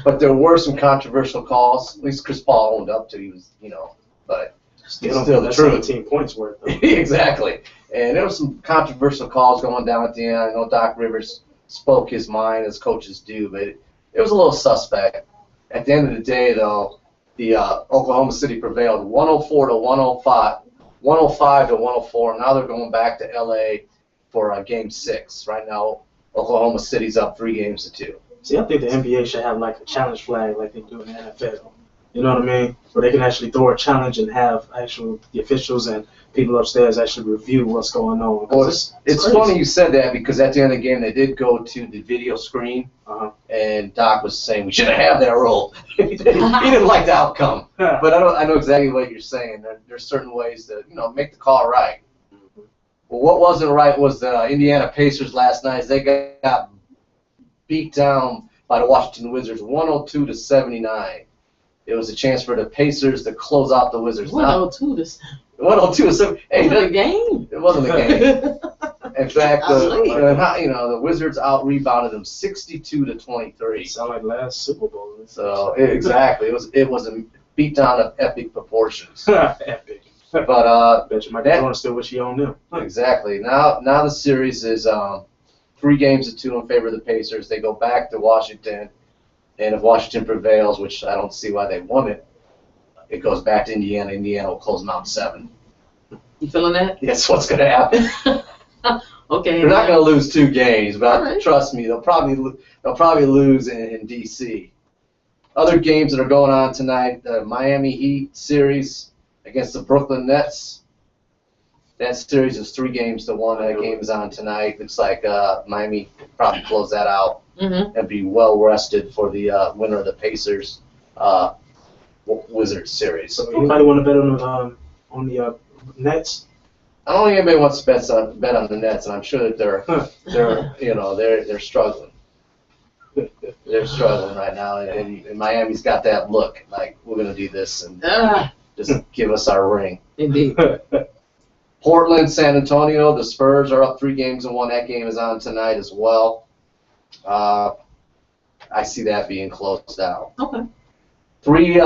But there were some controversial calls. At least Chris Paul owned up to. He was, but still the truth. 17 points worth. Exactly. And there were some controversial calls going down at the end. I know Doc Rivers spoke his mind, as coaches do, but it was a little suspect. At the end of the day, though, the Oklahoma City prevailed 105 to 104. Now they're going back to L.A. for Game 6. Right now, Oklahoma City's up 3-2. See, I think the NBA should have like a challenge flag like they do in the NFL. You know what I mean? Where they can actually throw a challenge and have the officials and people upstairs actually review what's going on. Well, it's funny you said that, because at the end of the game they did go to the video screen, and Doc was saying we shouldn't have that rule. He didn't like the outcome, but I know exactly what you're saying. There's certain ways to make the call right. Well, what wasn't right was the Indiana Pacers last night. They got beat down by the Washington Wizards 102-79. It was a chance for the Pacers to close out the Wizards. 102-7. Hey, It wasn't a game. It wasn't a game. In fact, the Wizards out-rebounded them 62-23. Sound like last Super Bowl. So exactly, it was a beatdown of epic proportions. Epic. But bet you Michael Jordan still wish he owned them. Exactly. Now the series is 3-2 in favor of the Pacers. They go back to Washington, and if Washington prevails, which I don't see why they won it, it goes back to Indiana. Indiana will close them out 7. You feeling that? That's what's going to happen. Okay. They're not going to lose 2 games, but right. Trust me, they'll probably lose in D.C. Other games that are going on tonight: the Miami Heat series against the Brooklyn Nets. That series is 3-1. That game is on tonight. Looks like Miami probably close that out and be well rested for the winner of the Pacers Wizards series. So anybody want to bet on the Nets? I don't think anybody wants to bet on the Nets, and I'm sure that they're struggling. They're struggling right now, and Miami's got that look like we're gonna do this and just give us our ring. Indeed. Portland, San Antonio, the Spurs are up 3-1. That game is on tonight as well. I see that being closed out. Okay. 3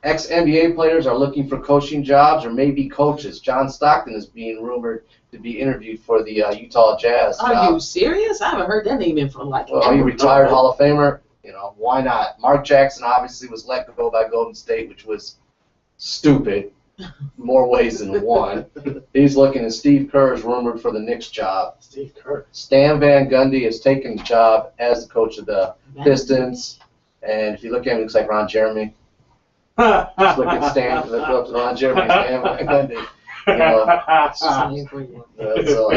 ex-NBA players are looking for coaching jobs or maybe coaches. John Stockton is being rumored to be interviewed for the Utah Jazz job. Are you serious? I haven't heard that name in for Well, he retired Hall of Famer. Why not? Mark Jackson obviously was let go by Golden State, which was stupid. More ways than one. He's looking, and Steve Kerr is rumored for the Knicks job. Steve Kerr. Stan Van Gundy has taken the job as the coach of the Pistons. And if you look at him, he looks like Ron Jeremy. Just look at Stan, look up to Ron Jeremy, Stan Van Gundy. So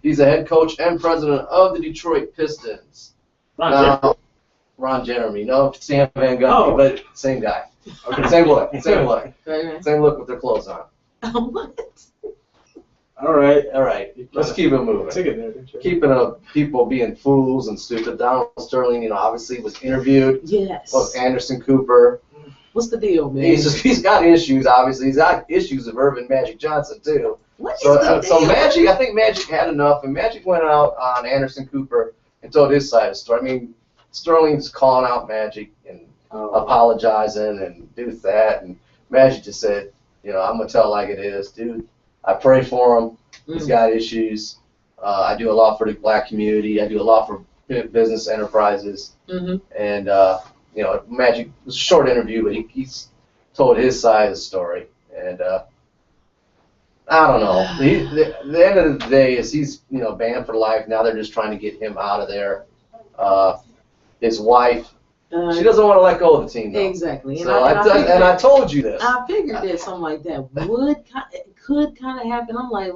he's a head coach and president of the Detroit Pistons. Ron Jeremy. No, Stan Van Gundy, but same guy. Okay. Same look. Right. Same look with their clothes on. What? All right. Let's keep it moving. Keeping up people being fools and stupid. Donald Sterling, obviously was interviewed. Yes. With Anderson Cooper. What's the deal, man? He's got issues, obviously. He's got issues with Irvin Magic Johnson, too. What is the deal? So I think Magic had enough, and Magic went out on Anderson Cooper and told his side of the story. I mean, Sterling's calling out Magic and apologizing and do that, and Magic just said, I'm going to tell it like it is. Dude, I pray for him. He's got issues. I do a lot for the black community. I do a lot for business enterprises. And, Magic, it was a short interview, but he's told his side of the story. And I don't know. The end of the day is he's banned for life. Now they're just trying to get him out of there. His wife, she doesn't want to let go of the team, though. Exactly. So I told you this. I figured that something like that could kind of happen. I'm like,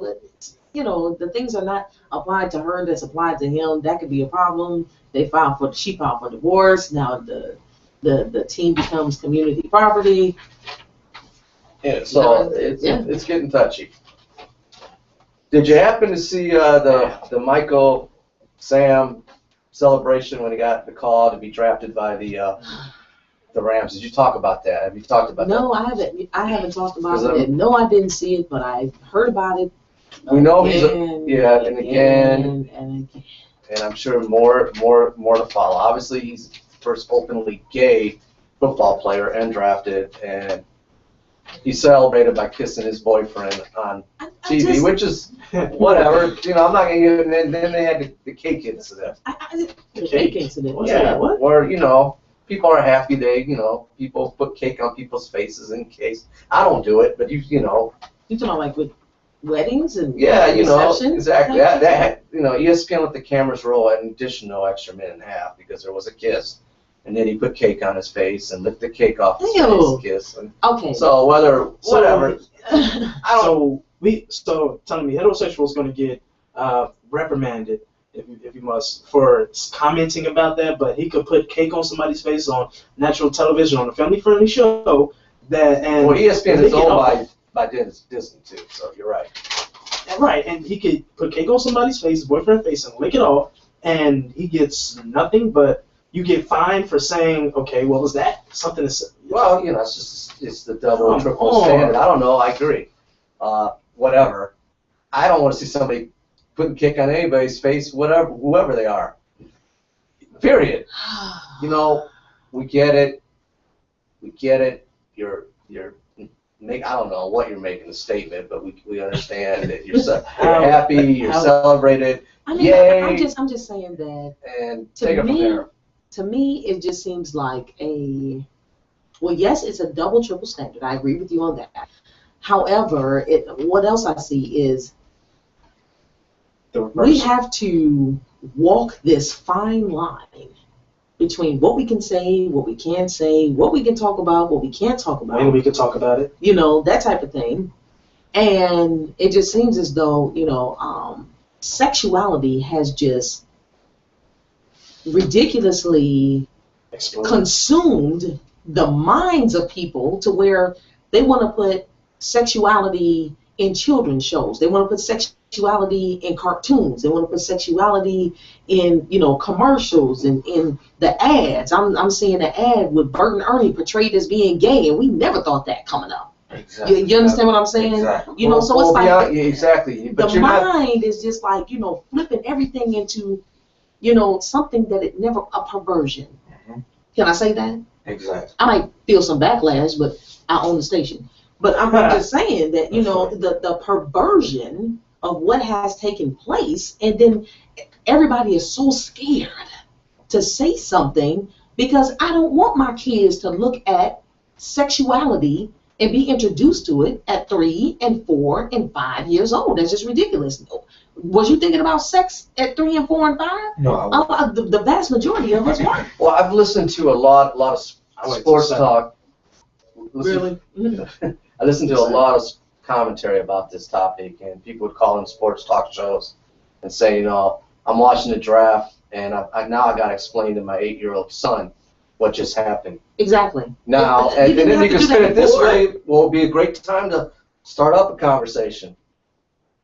the things are not applied to her that's applied to him. That could be a problem. She filed for divorce. Now the team becomes community property. Yeah, so it's getting touchy. Did you happen to see the Michael Sam celebration when he got the call to be drafted by the Rams? Did you talk about that? Have you talked about that? No, I haven't. I haven't talked about it. No, I didn't see it, but I heard about it. We know again, and I'm sure more to follow. Obviously, he's the first openly gay football player and drafted, and he celebrated by kissing his boyfriend on TV, which is whatever. I'm not gonna give it. And then they had the cake incident. The cake incident. Yeah, where people are happy. People put cake on people's faces in case. I don't do it, but you know. You talking about like with weddings and receptions? Exactly. That ESPN let the cameras roll an additional extra minute and a half because there was a kiss. And then he put cake on his face and licked the cake off his face, kiss. Okay. So whatever. So telling me heterosexual is going to get reprimanded if he must for commenting about that, but he could put cake on somebody's face on national television on a family-friendly show. ESPN is owned by Disney too, so you're right. Right, and he could put cake on somebody's face, his boyfriend's face, and lick it off, and he gets nothing but. You get fined for saying, okay, what was that? Something is. Well, it's the double and triple standard. I don't know. I agree. Whatever. I don't want to see somebody putting cake on anybody's face, whoever they are. Period. We get it. You're I don't know what you're making a statement, but we understand that you're happy, you're celebrated. Yay! I'm just saying that. And take it from there. To me, it just seems like yes, it's a double, triple standard. I agree with you on that. However, what else I see is we have to walk this fine line between what we can say, what we can't say, what we can talk about, what we can't talk about. When we can talk about it. That type of thing. And it just seems as though, sexuality has just ridiculously consumed the minds of people to where they want to put sexuality in children's shows. They want to put sexuality in cartoons. They want to put sexuality in, commercials and in the ads. I'm seeing an ad with Bert and Ernie portrayed as being gay, and we never thought that coming up. Exactly. You understand what I'm saying? Exactly. So it's like exactly. But the mind is just like, flipping everything into something that it never, a perversion. Mm-hmm. Can I say that? Exactly. I might feel some backlash, but I own the station. But I'm just saying that, the perversion of what has taken place, and then everybody is so scared to say something because I don't want my kids to look at sexuality and be introduced to it at 3 and 4 and 5 years old. That's just ridiculous. Was you thinking about sex at 3 and 4 and 5? No. The vast majority of us weren't. Well, I've listened to a lot of sports talk. Really? I listened to a lot of commentary about this topic, and people would call in sports talk shows and say, I'm watching the draft, and I got to explain to my 8-year-old son what just happened. Exactly. Now, and then you can spin it this way. Well, it'd be a great time to start up a conversation,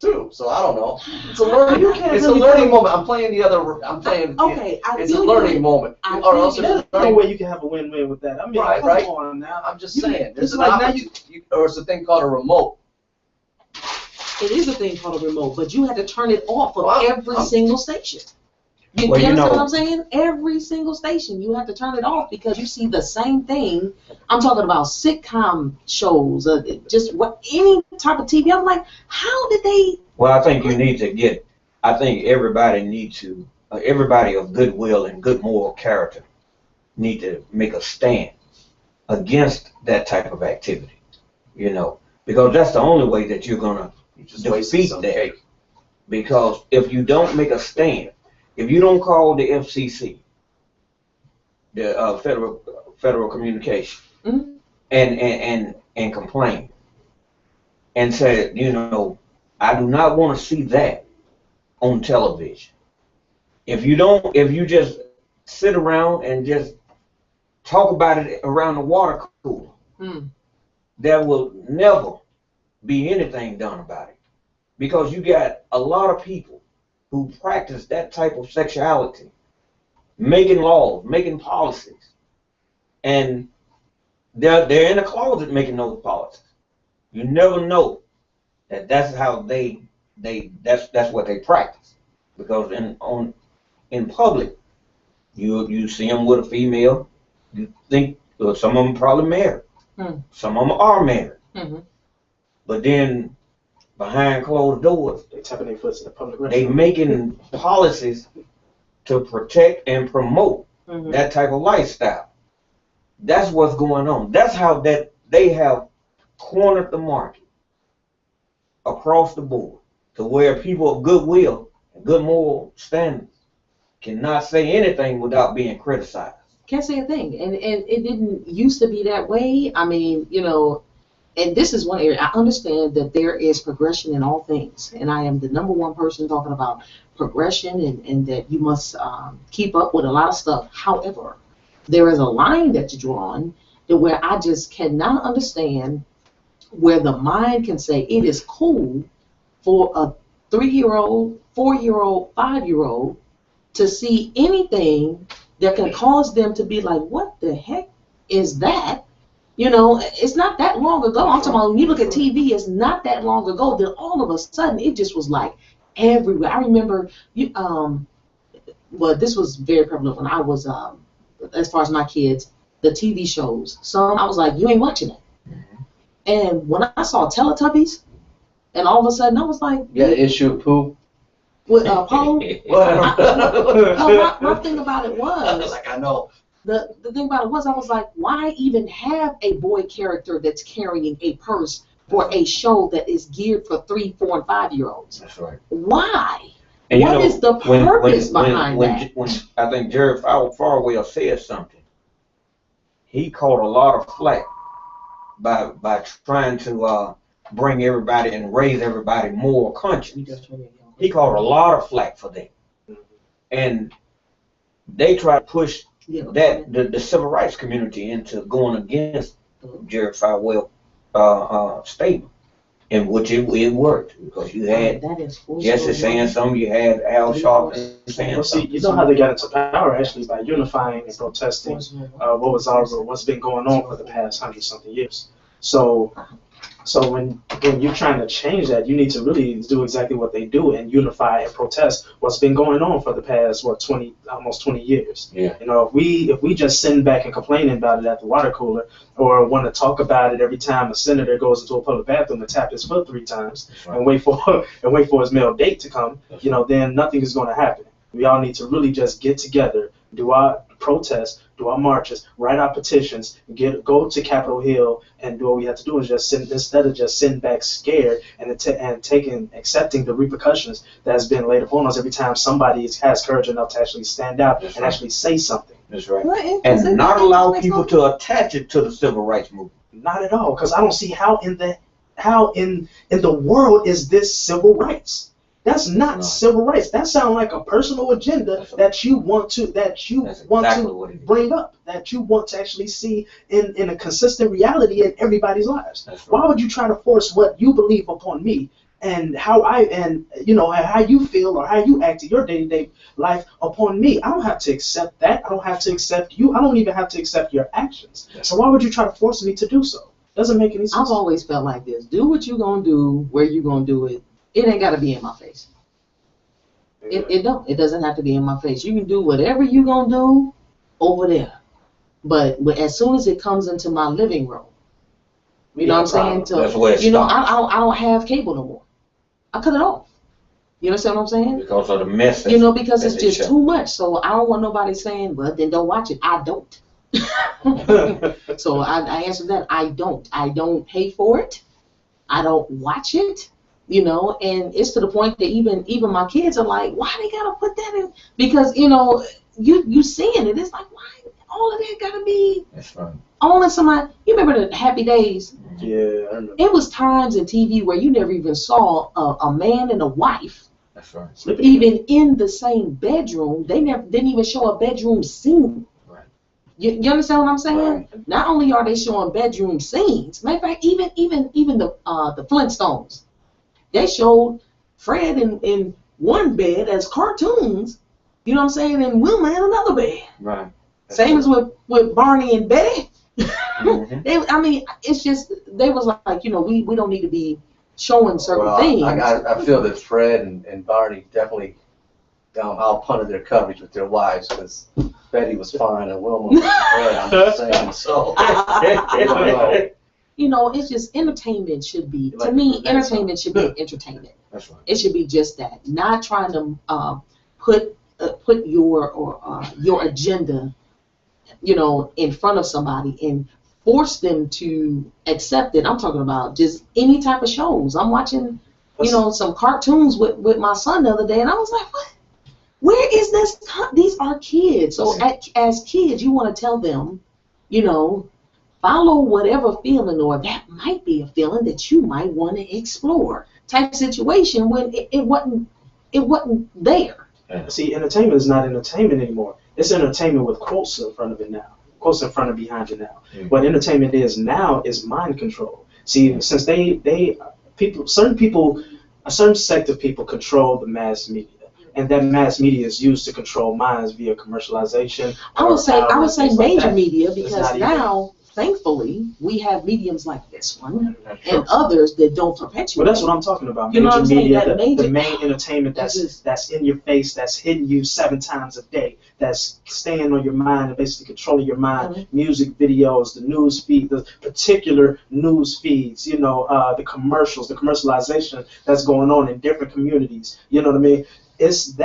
too. So I don't know. It's a learning. It's a learning moment. I'm playing the other. I'm playing. Okay. It's a learning moment. Or else there's no way you can have a win-win with that. I mean, come on now. I'm just saying. There's or it's a thing called a remote. It is a thing called a remote, but you had to turn it off of every single station. You understand what I'm saying? Every single station, you have to turn it off because you see the same thing. I'm talking about sitcom shows, any type of TV. I'm like, how did they? Well, I think you need to get. I think everybody needs to. Everybody of goodwill and good moral character need to make a stand against that type of activity. Because that's the only way that you're gonna You just defeat wasted some that. cake. Because if you don't make a stand, if you don't call the FCC, the Federal Communication, Mhm. and complain and say, you know, I do not want to see that on television. If you just sit around and just talk about it around the water cooler, Mm. there will never be anything done about it. Because you got a lot of people who practice that type of sexuality, making laws, making policies, and they're in the closet making those policies. You never know that that's how that's what they practice. Because in public, you see them with a female, you think some of them probably married, some of them are married, but then behind closed doors, They tapping their foot in the public restroom. they making policies to protect and promote that type of lifestyle. That's what's going on. That's how that they have cornered the market across the board to where people of goodwill and good moral standards cannot say anything without being criticized. Can't say a thing. And it didn't used to be that way. I mean, you know, and this is one area I understand that there is progression in all things. And I am the number one person talking about progression and that you must keep up with a lot of stuff. However, there is a line that's drawn to where I just cannot understand where the mind can say it is cool for a 3-year-old, 4-year-old, 5-year-old to see anything that can cause them to be like, what the heck is that? You know, it's not that long ago. I'm talking about when you look at TV, it's not that long ago that all of a sudden it just was like everywhere. I remember, well, this was very prevalent when I was, as far as my kids, the TV shows. Some I was like, you ain't watching it. And when I saw Teletubbies, and all of a sudden I was like, Yeah, issue poo. with Paul. My thing about it was, Like, I know. the thing about it was, I was like, why even have a boy character that's carrying a purse for a show that is geared for 3, 4, and 5-year-olds? That's right. Why? And What is the purpose behind that? When I think Jared Farwell said something, he caught a lot of flack by trying to bring everybody and raise everybody moral conscience. He caught a lot of flack for that, and they try to push that the civil rights community into going against Jared Farwell statement, in which it worked, because you had Jesse saying something, you had Al Sharpton saying Well, see, something. you know how they got into power actually by unifying and protesting what's been going on for the past 100-something years. So when you're trying to change that, you need to really do exactly what they do and unify and protest what's been going on for the past almost 20 years. Yeah. You know, if we just sitting back and complaining about it at the water cooler, or want to talk about it every time a senator goes into a public bathroom and tap his foot 3 times and wait for his male date to come, you know, then nothing is going to happen. We all need to really just get together, do our protests, do our marches, write our petitions, go to Capitol Hill, and do what we have to do is just instead of just sitting back scared and accepting the repercussions that has been laid upon us every time somebody has courage enough to actually stand out and actually say something. That's right. And not allow people to attach it to the civil rights movement. Not at all, because I don't see how in the world is this civil rights. That's not civil rights. That sounds like a personal agenda that you want to bring up, that you want to actually see in a consistent reality in everybody's lives. Why would you try to force what you believe upon me and how you feel or how you act in your day-to-day life upon me? I don't have to accept that. I don't have to accept you. I don't even have to accept your actions. So why would you try to force me to do so? Doesn't make any sense. I've always felt like this. Do what you gonna do, where you gonna do it. It ain't gotta be in my face. It don't. It doesn't have to be in my face. You can do whatever you gonna do over there. But as soon as it comes into my living room, you know what I'm saying? That's where it I don't have cable no more. I cut it off. You understand what I'm saying? Because of the message. You know, because it's just too much. So I don't want nobody saying, well, then don't watch it. I don't. So I answered that. I don't. I don't pay for it. I don't watch it. you know, and it's to the point that even my kids are like, why they gotta put that in? Because you know, you seeing it, it's like, why all of that gotta be That's right. all in somebody? You remember the Happy Days? Yeah, I remember. It was times in TV where you never even saw a man and a wife That's right. even in the same bedroom. They never didn't even show a bedroom scene. Right. You understand what I'm saying? Right. Not only are they showing bedroom scenes, matter of fact, even the Flintstones, they showed Fred in one bed as cartoons. You know what I'm saying? And Wilma in another bed. Right. Same as with Barney and Betty. Mhm. I mean, it's just they was like, you know, we don't need to be showing certain Well, things. I feel that Fred and Barney definitely outpunted their coverage with their wives because Betty was fine and Wilma was Fred. I'm just saying. So I don't know. You know, it's just entertainment should be, to Like me, the entertainment should be entertainment. That's right. It should be just that, not trying to put your agenda, you know, in front of somebody and force them to accept it. I'm talking about just any type of shows. I'm watching, you know, some cartoons with my son the other day, and I was like, what? Where is this? These are kids. So as kids, you want to tell them, you know, follow whatever feeling, or that might be a feeling that you might want to explore type situation when it wasn't there. See, entertainment is not entertainment anymore. It's entertainment with quotes in front of it now. Quotes in front of behind it now. Mhm. What entertainment is now is mind control. See, since a certain sect of people control the mass media, and that mass media is used to control minds via commercialization. I would say things like major that. media, It's because not even- now, thankfully, we have mediums like this one That's and true. others that don't perpetuate. Well, that's what I'm talking about. You know Major what I'm saying? media, That the major- main entertainment That's just- that's in your face, that's hitting you 7 times a day, that's staying on your mind and basically controlling your mind. Mm-hmm. Music videos, the news feed, the particular news feeds, you know, the commercials, the commercialization that's going on in different communities. You know what I mean? It's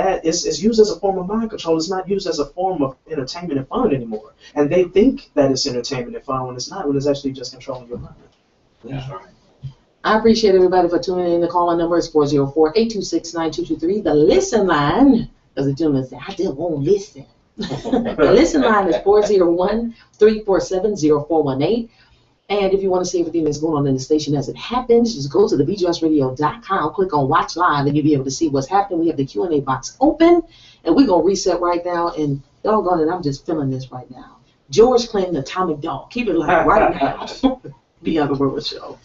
used as a form of mind control. It's not used as a form of entertainment and fun anymore. And they think that it's entertainment and fun when it's not, when it's actually just controlling your mind. That's right. I appreciate everybody for tuning in. The call-in number is 404-826-9223. The listen line, as the gentleman said, I just won't listen. The listen line is 401-347-0418. And if you want to see everything that's going on in the station as it happens, just go to TheBeatDropsRadio.com, click on Watch Live, and you'll be able to see what's happening. We have the Q&A box open, and we're going to reset right now. And doggone it, I'm just feeling this right now. George Clinton, Atomic Dog. Keep it like right now. Bianca Burwell Show.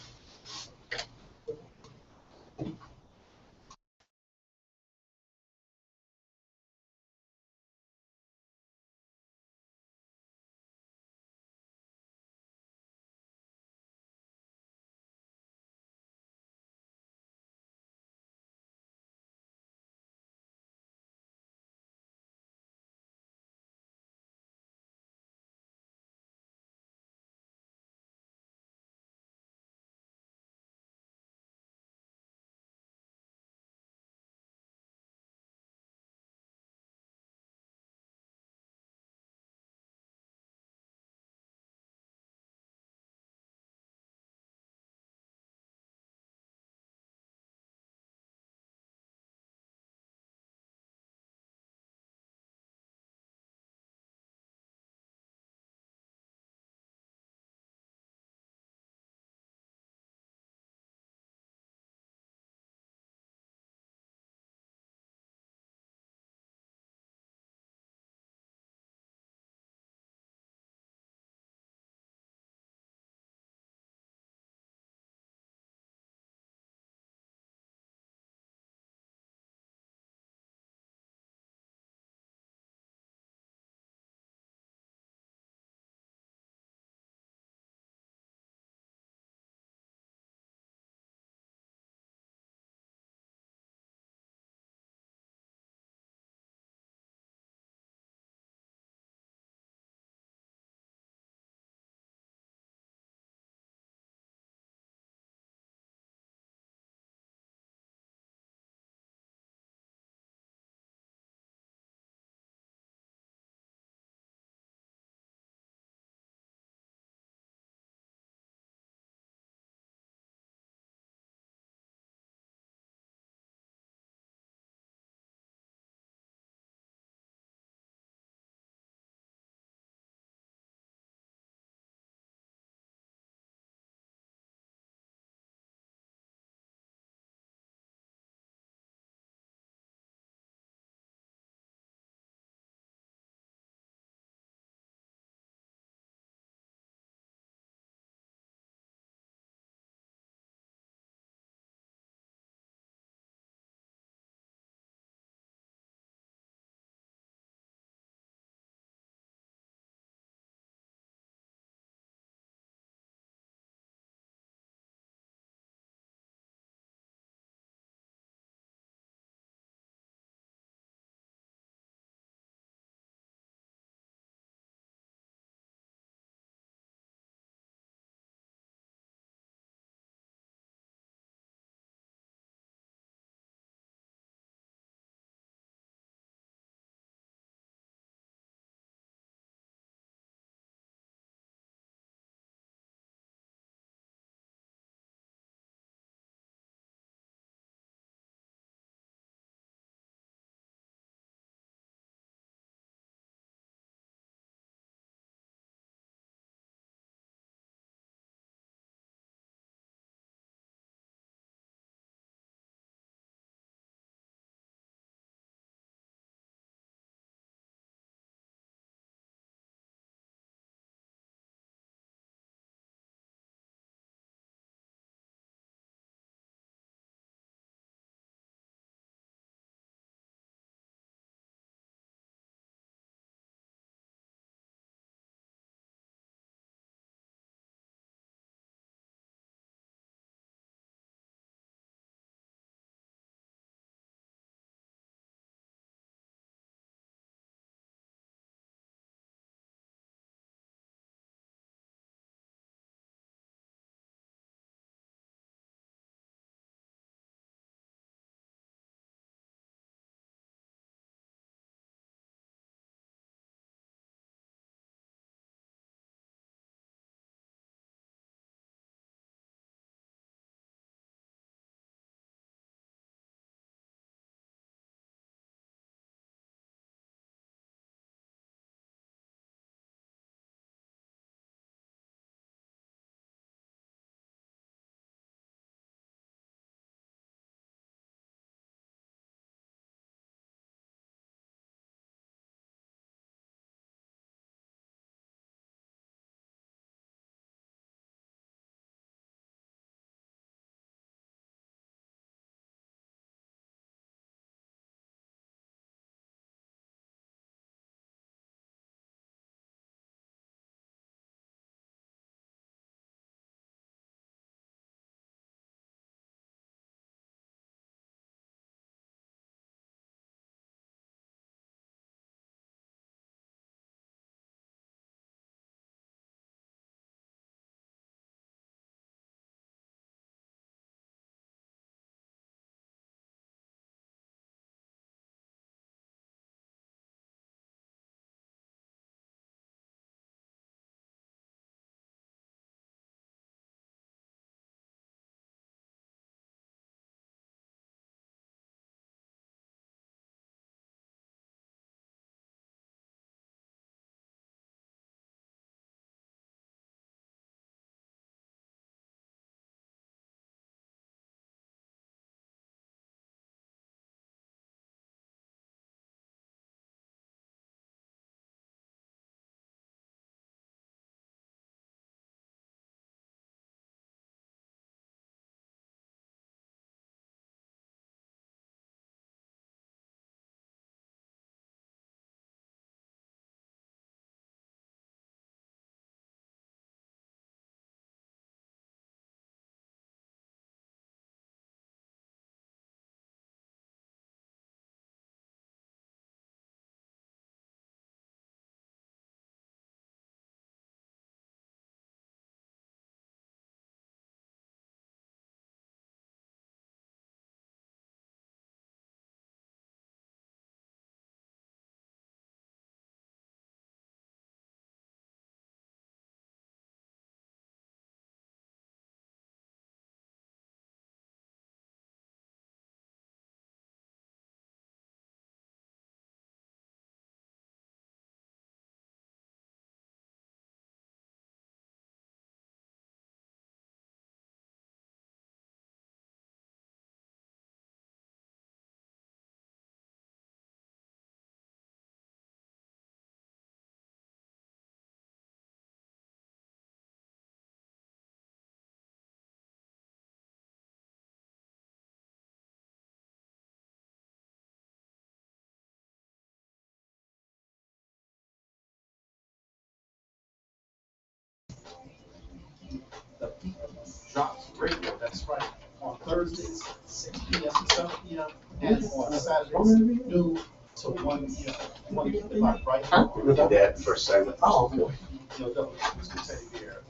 Thursdays, 6 p.m. to 7 p.m. And on Saturdays, noon to 1 p.m. 1 p.m. Right? Huh? We'll do that first segment. Oh, okay. You'll double Mr. Teddy Bear.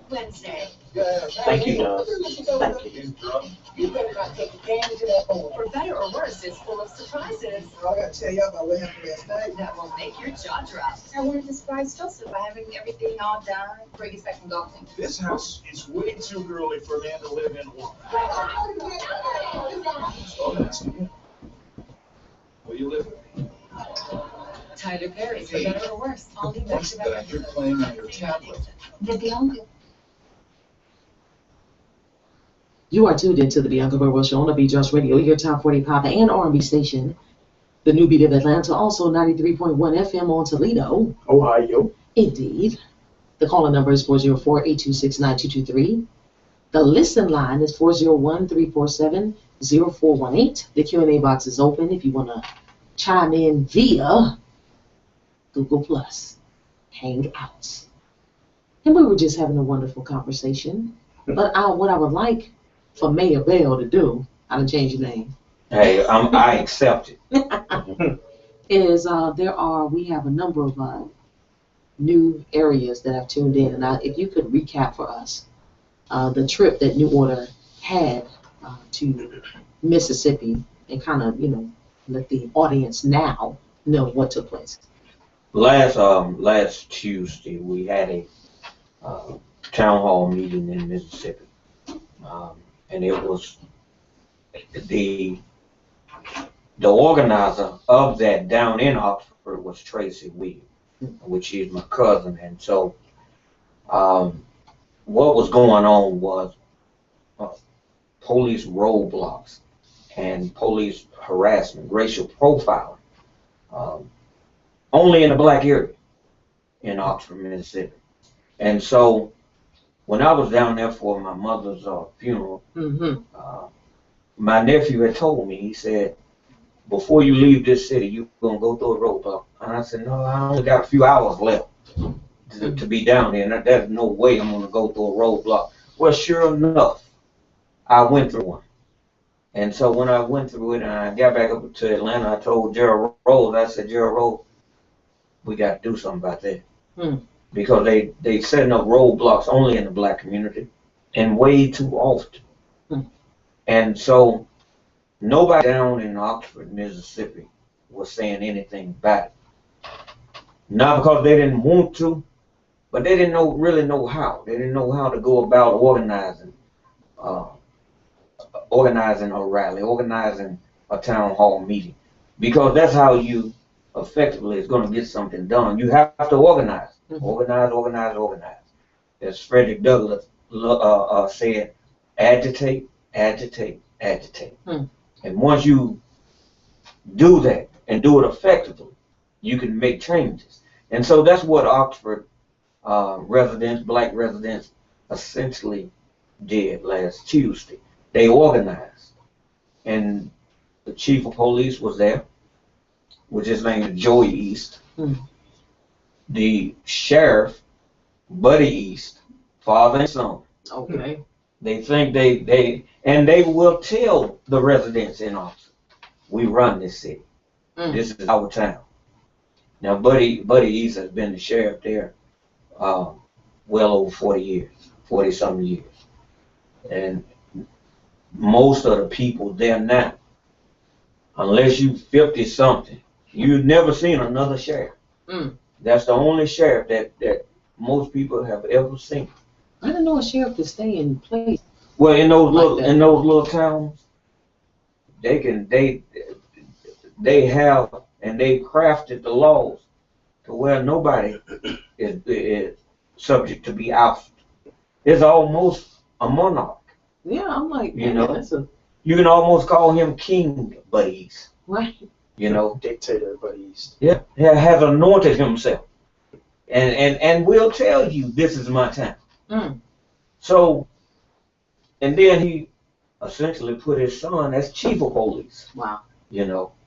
Wednesday. Thank you, Doug. Thank you. You better not take the game to that board. For better or worse, it's full of surprises. I gotta tell y'all about what happened last night. That will make your jaw drop. I wanted to surprise Joseph by having everything all done before he gets back from golfing. This house is way too early for a man to live in. So I'm asking you, will you live with me? Tyler Perry, for better or worse. I'll be back What's to that back. you're playing on your tablet? The Bianca. You are tuned into the Bianca Burwell Show on the Beat Radio, your top 40 pop and R&B station. The new beat of Atlanta, also 93.1 FM on Toledo. Ohio. Indeed. The calling number is 404-826-9223. The listen line is 401-347-0418. The Q&A box is open if you want to chime in via Google Plus Hangouts. And we were just having a wonderful conversation. But what I would like for Mayor Bell to do, I done changed your name, Hey, I accept it. is we have a number of new areas that have tuned in. And if you could recap for us the trip that New Order had to Mississippi and kind of, let the audience now know what took place. Last Tuesday we had a town hall meeting in Mississippi, and it was the organizer of that down in Oxford was Tracy Williams, which is my cousin, and so what was going on was police roadblocks and police harassment, racial profiling, only in the black area in Oxford, Mississippi. And so when I was down there for my mother's funeral, my nephew had told me, he said, before you leave this city, you're going to go through a roadblock. And I said, no, I only got a few hours left to be down there, and there's no way I'm going to go through a roadblock. Well, sure enough, I went through one. And so when I went through it and I got back up to Atlanta, I told Gerald Rose, I said, Gerald Rose, we got to do something about that. Because they setting up roadblocks only in the black community and way too often. And so nobody down in Oxford, Mississippi was saying anything about it. Not because they didn't want to, but they didn't really know how. They didn't know how to go about organizing a rally, organizing a town hall meeting. Because that's how you effectively is going to get something done. You have to organize. Organize. As Frederick Douglass said, agitate. And once you do that and do it effectively, you can make changes. And so that's what Oxford black residents, essentially did last Tuesday. They organized. And the chief of police was there, which is named Joey East. The sheriff, Buddy East, father and son. Okay. They think they will tell the residents in Oxford, we run this city. This is our town. Now, Buddy East has been the sheriff there well over 40-something years. And most of the people there now, unless you 50-something, you've never seen another sheriff. That's the only sheriff that most people have ever seen. I didn't know a sheriff could stay in place. Well, in those like little towns, they have and they crafted the laws to where nobody is subject to be ousted. It's almost a monarch. Yeah, I'm like, you can almost call him King Buddy East. Right. Dictator Buddy East. Yeah, has anointed himself, and will tell you this is my town. So, and then he essentially put his son as chief of police. Wow.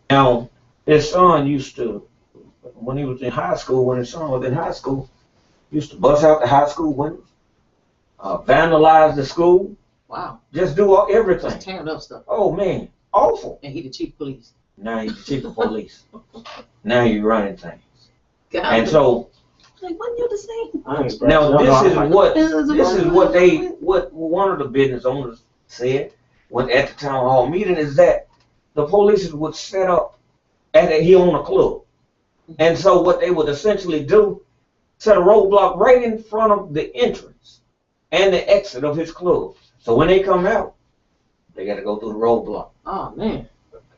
Now his son used to, when he was in high school, used to bust out the high school windows, vandalize the school, Wow. Just do everything. Just tearing up stuff. Oh man, awful. And he the chief of police. Now he's the chief of police. Now you're running things. God. And so Like, wasn't you the same? now this is what one of the business owners said when at the town hall meeting is that the police would set up he owned a club. And so what they would essentially do, set a roadblock right in front of the entrance and the exit of his club. So when they come out, they got to go through the roadblock. Oh man,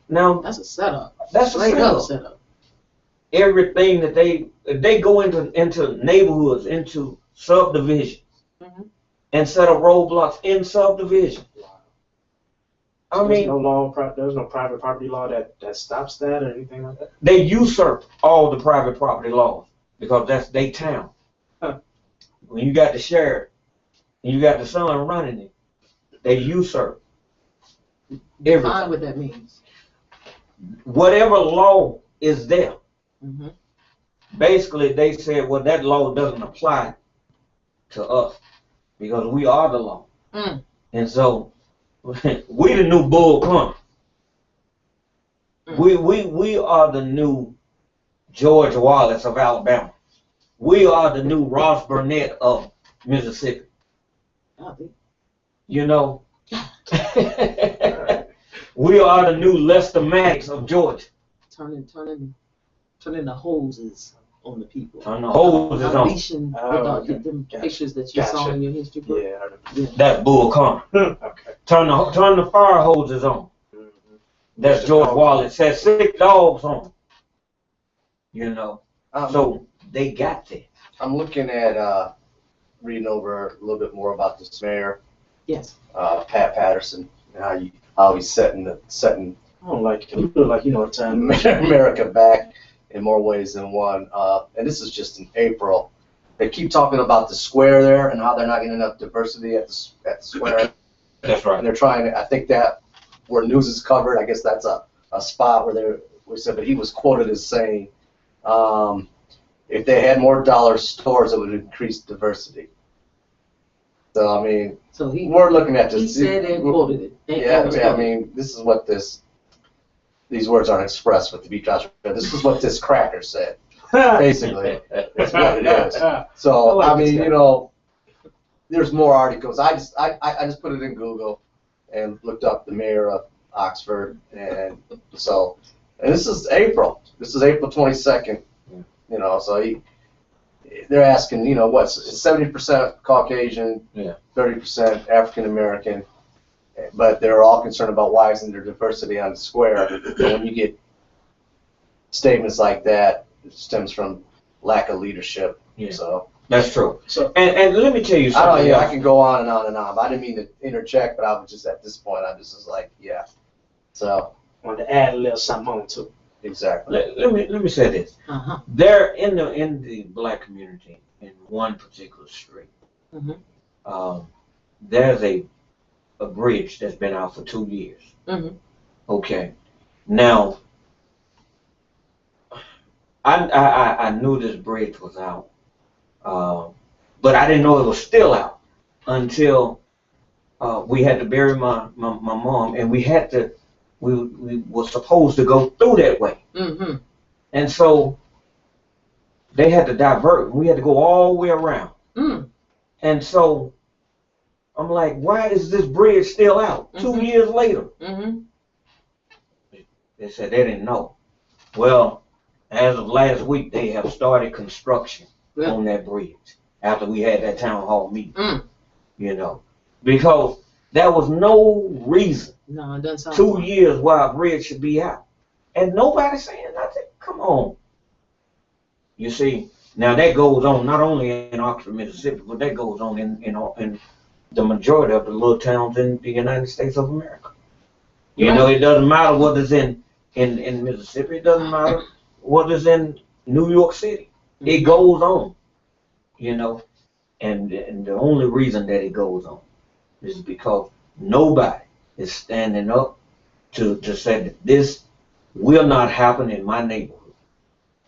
now that's a setup. That's a setup. Everything that they go into neighborhoods, into subdivisions, and set up roadblocks in subdivisions. I mean, there's no private property law that stops that or anything like that. They usurp all the private property laws because that's their town. Huh. When you got the sheriff and you got the son running it, they usurp everything. Define what that means. Whatever law is there. Mm-hmm. Basically, they said, well, that law doesn't apply to us because we are the law. Mm. And so we the new Bull Connor. We are the new George Wallace of Alabama. We are the new Ross Burnett of Mississippi. You know, we are the new Lester Maddox of Georgia. Turning the hoses on the people. Turn the hoses on. Unleashing the pictures that you saw in your history book. Yeah. That's Bull Connor. Okay. Turn the fire hoses on. That's George Wallace. Said 6 dogs on. You know. So they got that. I'm looking at reading over a little bit more about this mayor. Yes. Pat Patterson, and how he's setting I don't like it. You feel like the time. America back in more ways than one. And this is just in April. They keep talking about the square there and how they're not getting enough diversity at the square. That's right. And they're trying to, I think that where news is covered, I guess that's a spot where we said, but he was quoted as saying, if they had more dollar stores, it would increase diversity. So, I mean, we're looking at this. He said and quoted it. Yeah, I mean, this is what these words aren't expressed with the Beat Drops. This is what this cracker said. Basically, it's what it is. So, I mean, there's more articles. I just put it in Google and looked up the mayor of Oxford, and this is April. This is April 22nd. So they're asking, what's 70% Caucasian, 30% African American, but they're all concerned about why isn't there diversity on the square. And when you get statements like that, it stems from lack of leadership. Yeah. So that's true. So and let me tell you something. I can go on and on and on. I didn't mean to interject, but I was just at this point. I just was like, yeah. So wanted to add a little something on to it. Exactly. Let me say this. There in the black community in one particular street, there's a bridge that's been out for 2 years. Okay. Now, I knew this bridge was out, but I didn't know it was still out until we had to bury my mom, and we were supposed to go through that way. And so they had to divert. We had to go all the way around. And so I'm like, why is this bridge still out 2 years later? They said they didn't know. Well, as of last week, they have started construction on that bridge after we had that town hall meeting. Because there was no reason 2 years why a bridge should be out. And nobody's saying nothing. Come on. You see, now that goes on not only in Oxford, Mississippi, but that goes on in the majority of the little towns in the United States of America. It doesn't matter what is in Mississippi. It doesn't matter what is in New York City. It goes on. And the only reason that it goes on is because nobody is standing up to say that this will not happen in my neighborhood.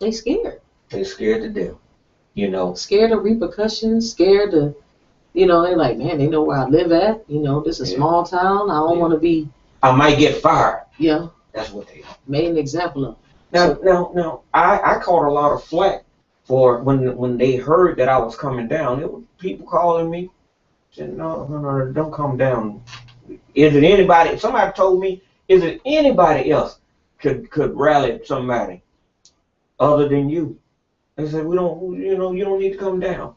They scared. They scared to death. Scared of repercussions, scared of You know, they're like, man, they know where I live at. You know, this is a small town. I don't want to be. I might get fired. Yeah. That's what they made an example of. Now, I caught a lot of flack for when they heard that I was coming down. It was people calling me, saying, no, don't come down. Is it anybody? Somebody told me, is it anybody else could rally somebody other than you? They said, you don't need to come down.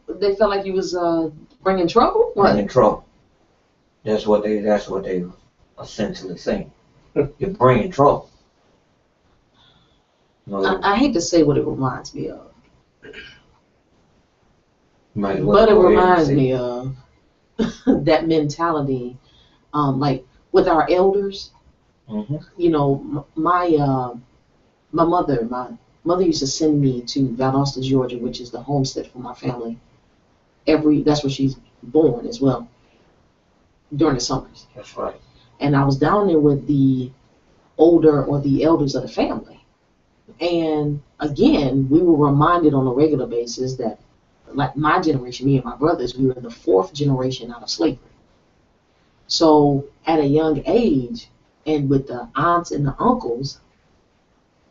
They felt like you was bringing trouble. What? Bringing trouble. That's what they were essentially saying. You're bringing trouble. No. I hate to say what it reminds me of, but it reminds me of that mentality, like with our elders. Mm-hmm. You know, my mother used to send me to Valdosta, Georgia, which is the homestead for my family. That's where she's born as well, during the summers. That's right. And I was down there with the older or the elders of the family. And again, we were reminded on a regular basis that, like my generation, me and my brothers, we were the 4th generation out of slavery. So at a young age, and with the aunts and the uncles,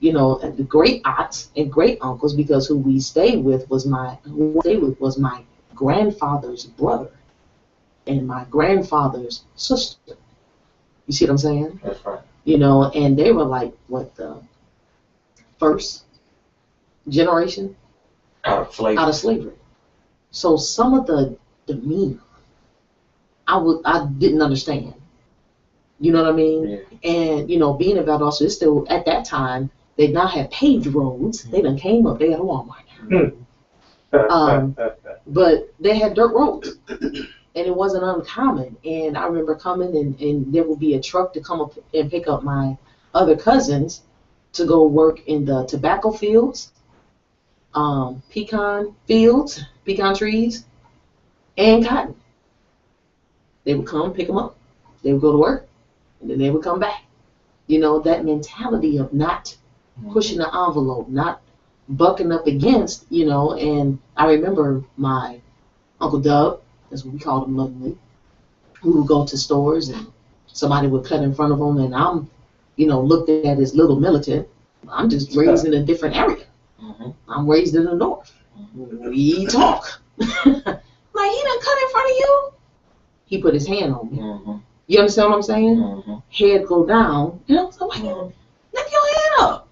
you know, the great aunts and great uncles, because who we stayed with was my grandfather's brother and my grandfather's sister. You see what I'm saying? That's right. You know, and they were like, what, the 1st generation out of slavery. So some of the demeanor, I didn't understand. You know what I mean? Yeah. And you know, being in Valdosta, it's still at that time they not had paved roads. They done came up. They had a Walmart. But they had dirt roads, and it wasn't uncommon. And I remember coming, and there would be a truck to come up and pick up my other cousins to go work in the tobacco fields, pecan trees, and cotton. They would come, pick them up, they would go to work, and then they would come back. You know, that mentality of not pushing the envelope, not bucking up against, you know. And I remember my Uncle Doug, that's what we called him lovingly, who would go to stores and somebody would cut in front of him, and I'm, you know, looked at as little militant. I'm just raised in a different area. Mm-hmm. I'm raised in the north. Mm-hmm. We talk. Like, he done cut in front of you? He put his hand on me. Mm-hmm. You understand what I'm saying? Mm-hmm. Head go down. You know, so like, lift your head up.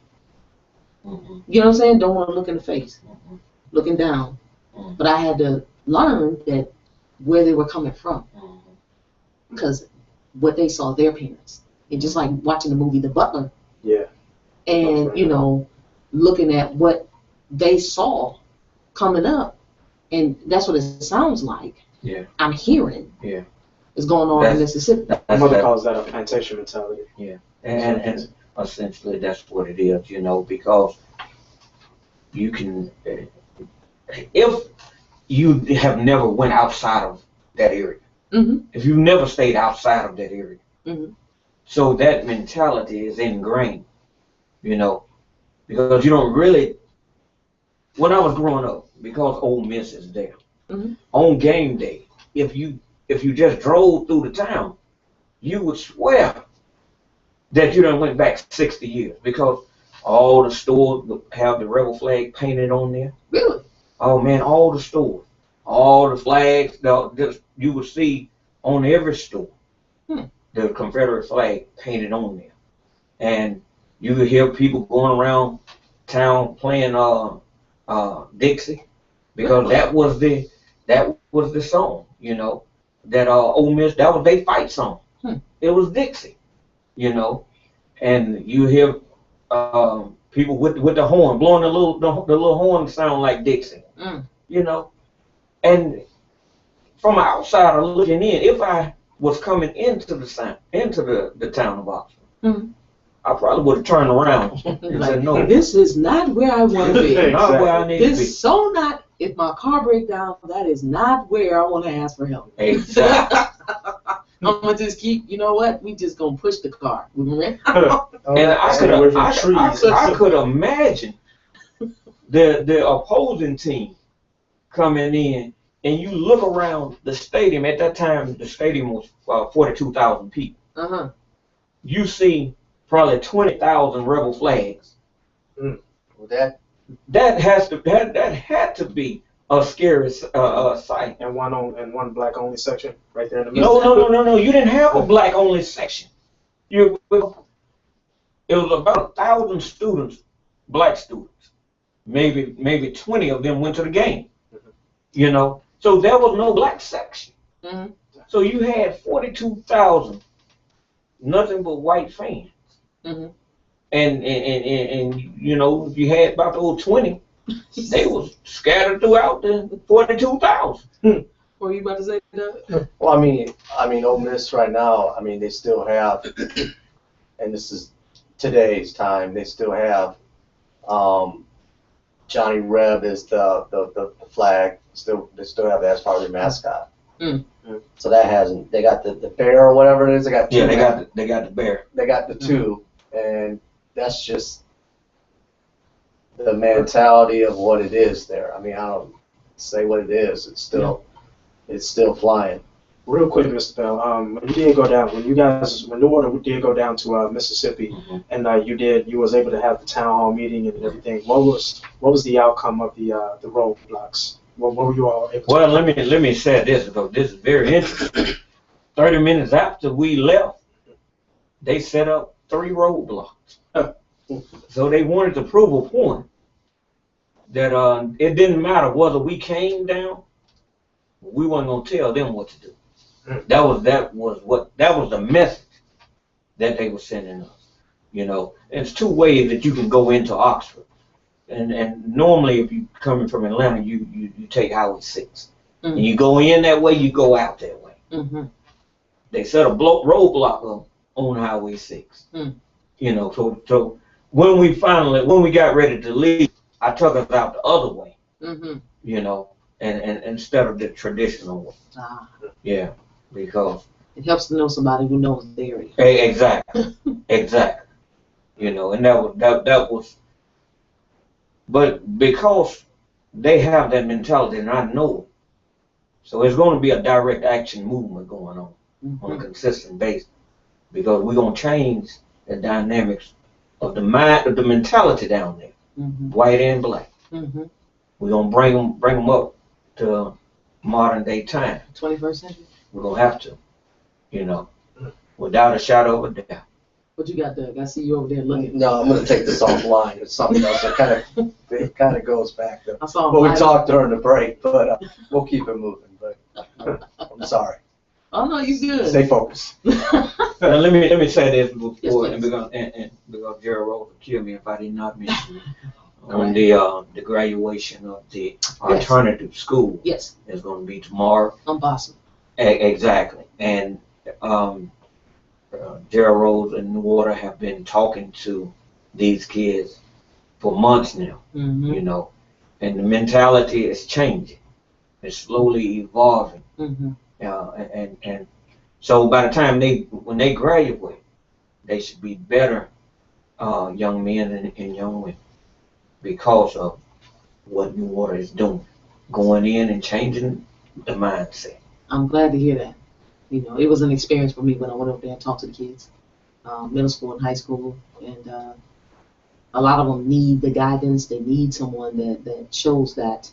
Mm-hmm. You know what I'm saying? Don't want to look in the face. Mm-hmm. Looking down. Mm-hmm. But I had to learn that where they were coming from. Because what they saw their parents. And just like watching the movie The Butler. Yeah. And, right. you know, looking at what they saw coming up. And that's what it sounds like. Yeah. I'm hearing. Yeah. Is going on in Mississippi. My mother calls that a plantation mentality. Yeah. And essentially that's what it is, you know, because you can, if you have never went outside of that area, mm-hmm. if you've never stayed outside of that area, mm-hmm. so that mentality is ingrained, you know, because you don't really, when I was growing up, because Ole Miss is there, mm-hmm. on game day, if you just drove through the town, you would swear that you done went back 60 years because all the stores would have the rebel flag painted on there. Really? Oh man, all the stores, all the flags, you would see on every store the Confederate flag painted on there. And you would hear people going around town playing Dixie, because that was the song, you know, that Ole Miss, that was their fight song. It was Dixie, you know, and you hear people with the horn blowing the little horn sound like Dixie, you know. And from an outsider looking in, if I was coming into the town of Oxford, I probably would have turned around and said, "No, this is not where I want to be. Exactly. Not where I need to be. This so not. If my car breaks down, that is not where I want to ask for help." Exactly. I'm gonna just keep. You know what? We just gonna push the car. And I could imagine the opposing team coming in and you look around the stadium, at that time the stadium was 42,000 people. Uh-huh. You see probably 20,000 rebel flags. Well, that That had to be a scary sight. And one black only section right there in the middle. No. You didn't have a black only section. It was about 1,000 students, black students. Maybe 20 of them went to the game. You know, so there was no black section. Mm-hmm. So you had 42,000, nothing but white fans. Mm-hmm. And you know, you had about those 20. They was scattered throughout the 42,000. What were you about to say, Doug? Well, I mean, Ole Miss right now, I mean, they still have, and this is today's time, they still have Johnny Reb is the flag. They still have that as part of their mascot. Mm. So that hasn't. They got the bear or whatever it is. They got two. Yeah, they got the bear. They got the two, and that's just the mentality of what it is there. I mean, I don't say what it is. It's still flying. Real quick, Mr. Bell, when you did go down, when New Order did go down to Mississippi, and you was able to have the town hall meeting and everything. What was the outcome of the roadblocks? What were you all able to? Well, let me say this, because this is very interesting. 30 minutes after we left, they set up 3 roadblocks. So they wanted to prove a point that it didn't matter whether we came down, we weren't gonna tell them what to do. That was the message that they were sending us. You know, it's 2 ways that you can go into Oxford, and normally if you're coming from Atlanta, you take Highway 6, and you go in that way, you go out that way. Mm-hmm. They set a roadblock up on Highway 6. You know, so when we got ready to leave, I took us out the other way. Mm-hmm. You know, and instead of the traditional way. Ah. Yeah, because it helps to know somebody who knows the area. Exactly. You know, and that was, but because they have that mentality, and I know it, so it's going to be a direct action movement going on a consistent basis, because we're going to change the dynamics of the mentality down there, white and black. We're going to bring them up to modern day time. 21st century? We're going to have to, you know, without a shadow of a doubt. What you got, Doug? I see you over there looking. No, I'm going to take this offline. It's something else that kind of goes back to what we live. talked during the break, but we'll keep it moving. But I'm sorry. Oh no, you good. Stay focused. Now, let me say this before, Yes, and because Gerald Rose would kill me if I did not mention it. On the graduation of the alternative school. Yes. Is going to be tomorrow. On Boston. Exactly. And Gerald Rose and New Order have been talking to these kids for months now, you know, and the mentality is changing. It's slowly evolving. And so by the time when they graduate, they should be better young men and young women, because of what New Order is doing, going in and changing the mindset. I'm glad to hear that. You know, it was an experience for me when I went over there and talked to the kids, middle school and high school, and a lot of them need the guidance. They need someone that shows that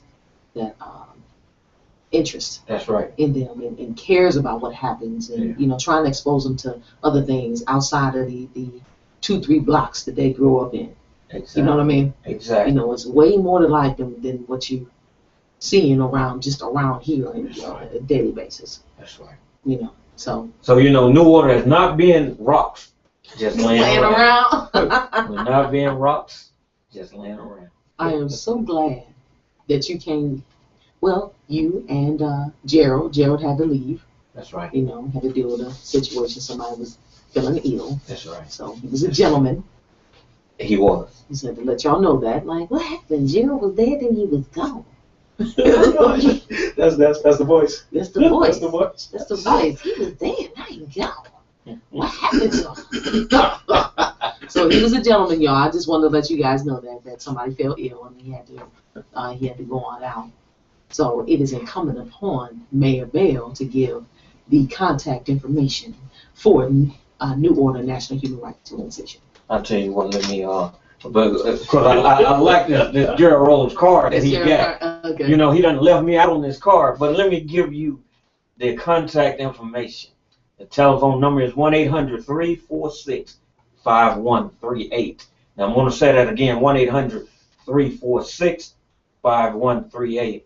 interest. That's right. In them and cares about what happens, and you know, trying to expose them to other things outside of the 2-3 blocks that they grew up in. Exactly. You know what I mean? Exactly. You know, it's way more to life than what you seeing around here on a daily basis. That's right. You know, so you know, New Order is not being rocks, just laying around. We're not being rocks, just laying around. I am so glad that you came. Well, you and Gerald had to leave. That's right. You know, had to deal with a situation. Somebody was feeling ill. That's right. So he was a gentleman. He was. He said to let y'all know that. Like, what happened? Gerald was there, then he was gone. That's the voice. That's the voice. That's the voice. That's the voice. He was there, now he's gone. What happened to him? So he was a gentleman, y'all. I just wanted to let you guys know that somebody fell ill and he had to go on out. So it is incumbent upon Mayor Bell to give the contact information for New Order National Human Rights Organization. I'll tell you what, let me, because I like this Gerald Rose card that he got. Okay. You know, he done left me out on this card, but let me give you the contact information. The telephone number is 1-800-346-5138. Now I'm going to say that again, 1-800-346-5138.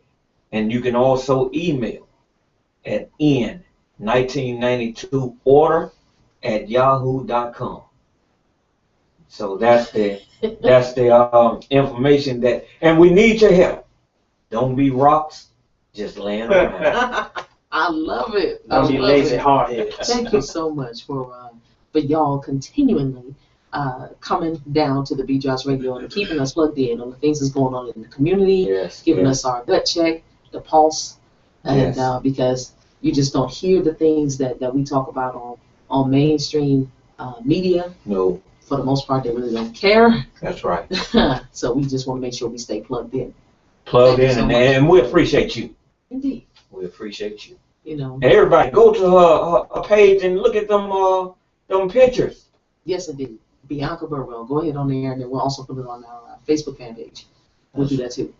And you can also email at n1992order@yahoo.com. So that's the information that, and we need your help. Don't be rocks, just laying around. I love it. Don't be lazy hardheads. Thank you so much for y'all continually coming down to the Beat Drops Radio and keeping us plugged in on the things that's going on in the community, giving us our gut check, the pulse, and because you just don't hear the things that we talk about on mainstream media. No. For the most part, they really don't care. That's right. So we just want to make sure we stay plugged in. Plugged in, and we appreciate you. Indeed. We appreciate you. You know. And everybody, go to her page and look at them pictures. Yes, indeed. Bianca Burwell. Go ahead on there, and then we'll also put it on our Facebook fan page. We'll do that too.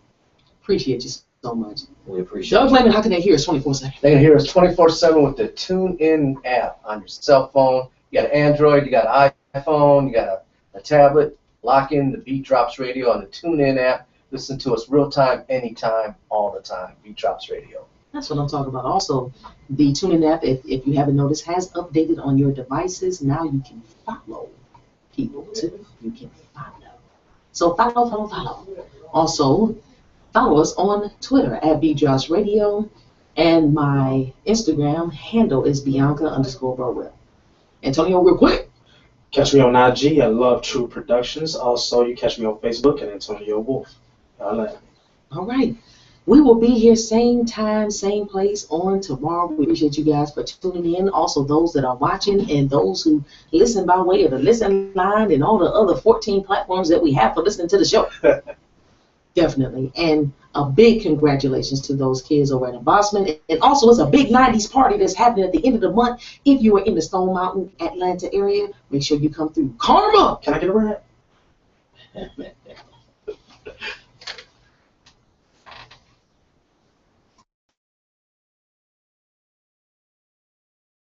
Appreciate you so much. We appreciate Doug you. Layman, how can they hear us 24/7? They can hear us 24/7 with the TuneIn app on your cell phone. You got an Android, you got an iPhone, you got a tablet. Lock in the Beat Drops Radio on the TuneIn app. Listen to us real time, anytime, all the time. Beat Drops Radio. That's what I'm talking about. Also, the TuneIn app, if you haven't noticed, has updated on your devices. Now you can follow people too. You can follow. So follow. Also, follow us on Twitter at Beat Radio, and my Instagram handle is Bianca_Burwell. Antonio, real quick. Catch me on IG at Love True Productions. Also, you catch me on Facebook at Antonio Wolf. Y'all later. All right. We will be here same time, same place on tomorrow. We appreciate you guys for tuning in. Also, those that are watching and those who listen by way of the listen line and all the other 14 platforms that we have for listening to the show. Definitely. And a big congratulations to those kids over at Embossment. And also, it's a big 90s party that's happening at the end of the month. If you are in the Stone Mountain, Atlanta area, make sure you come through. Karma! Can I get a ride?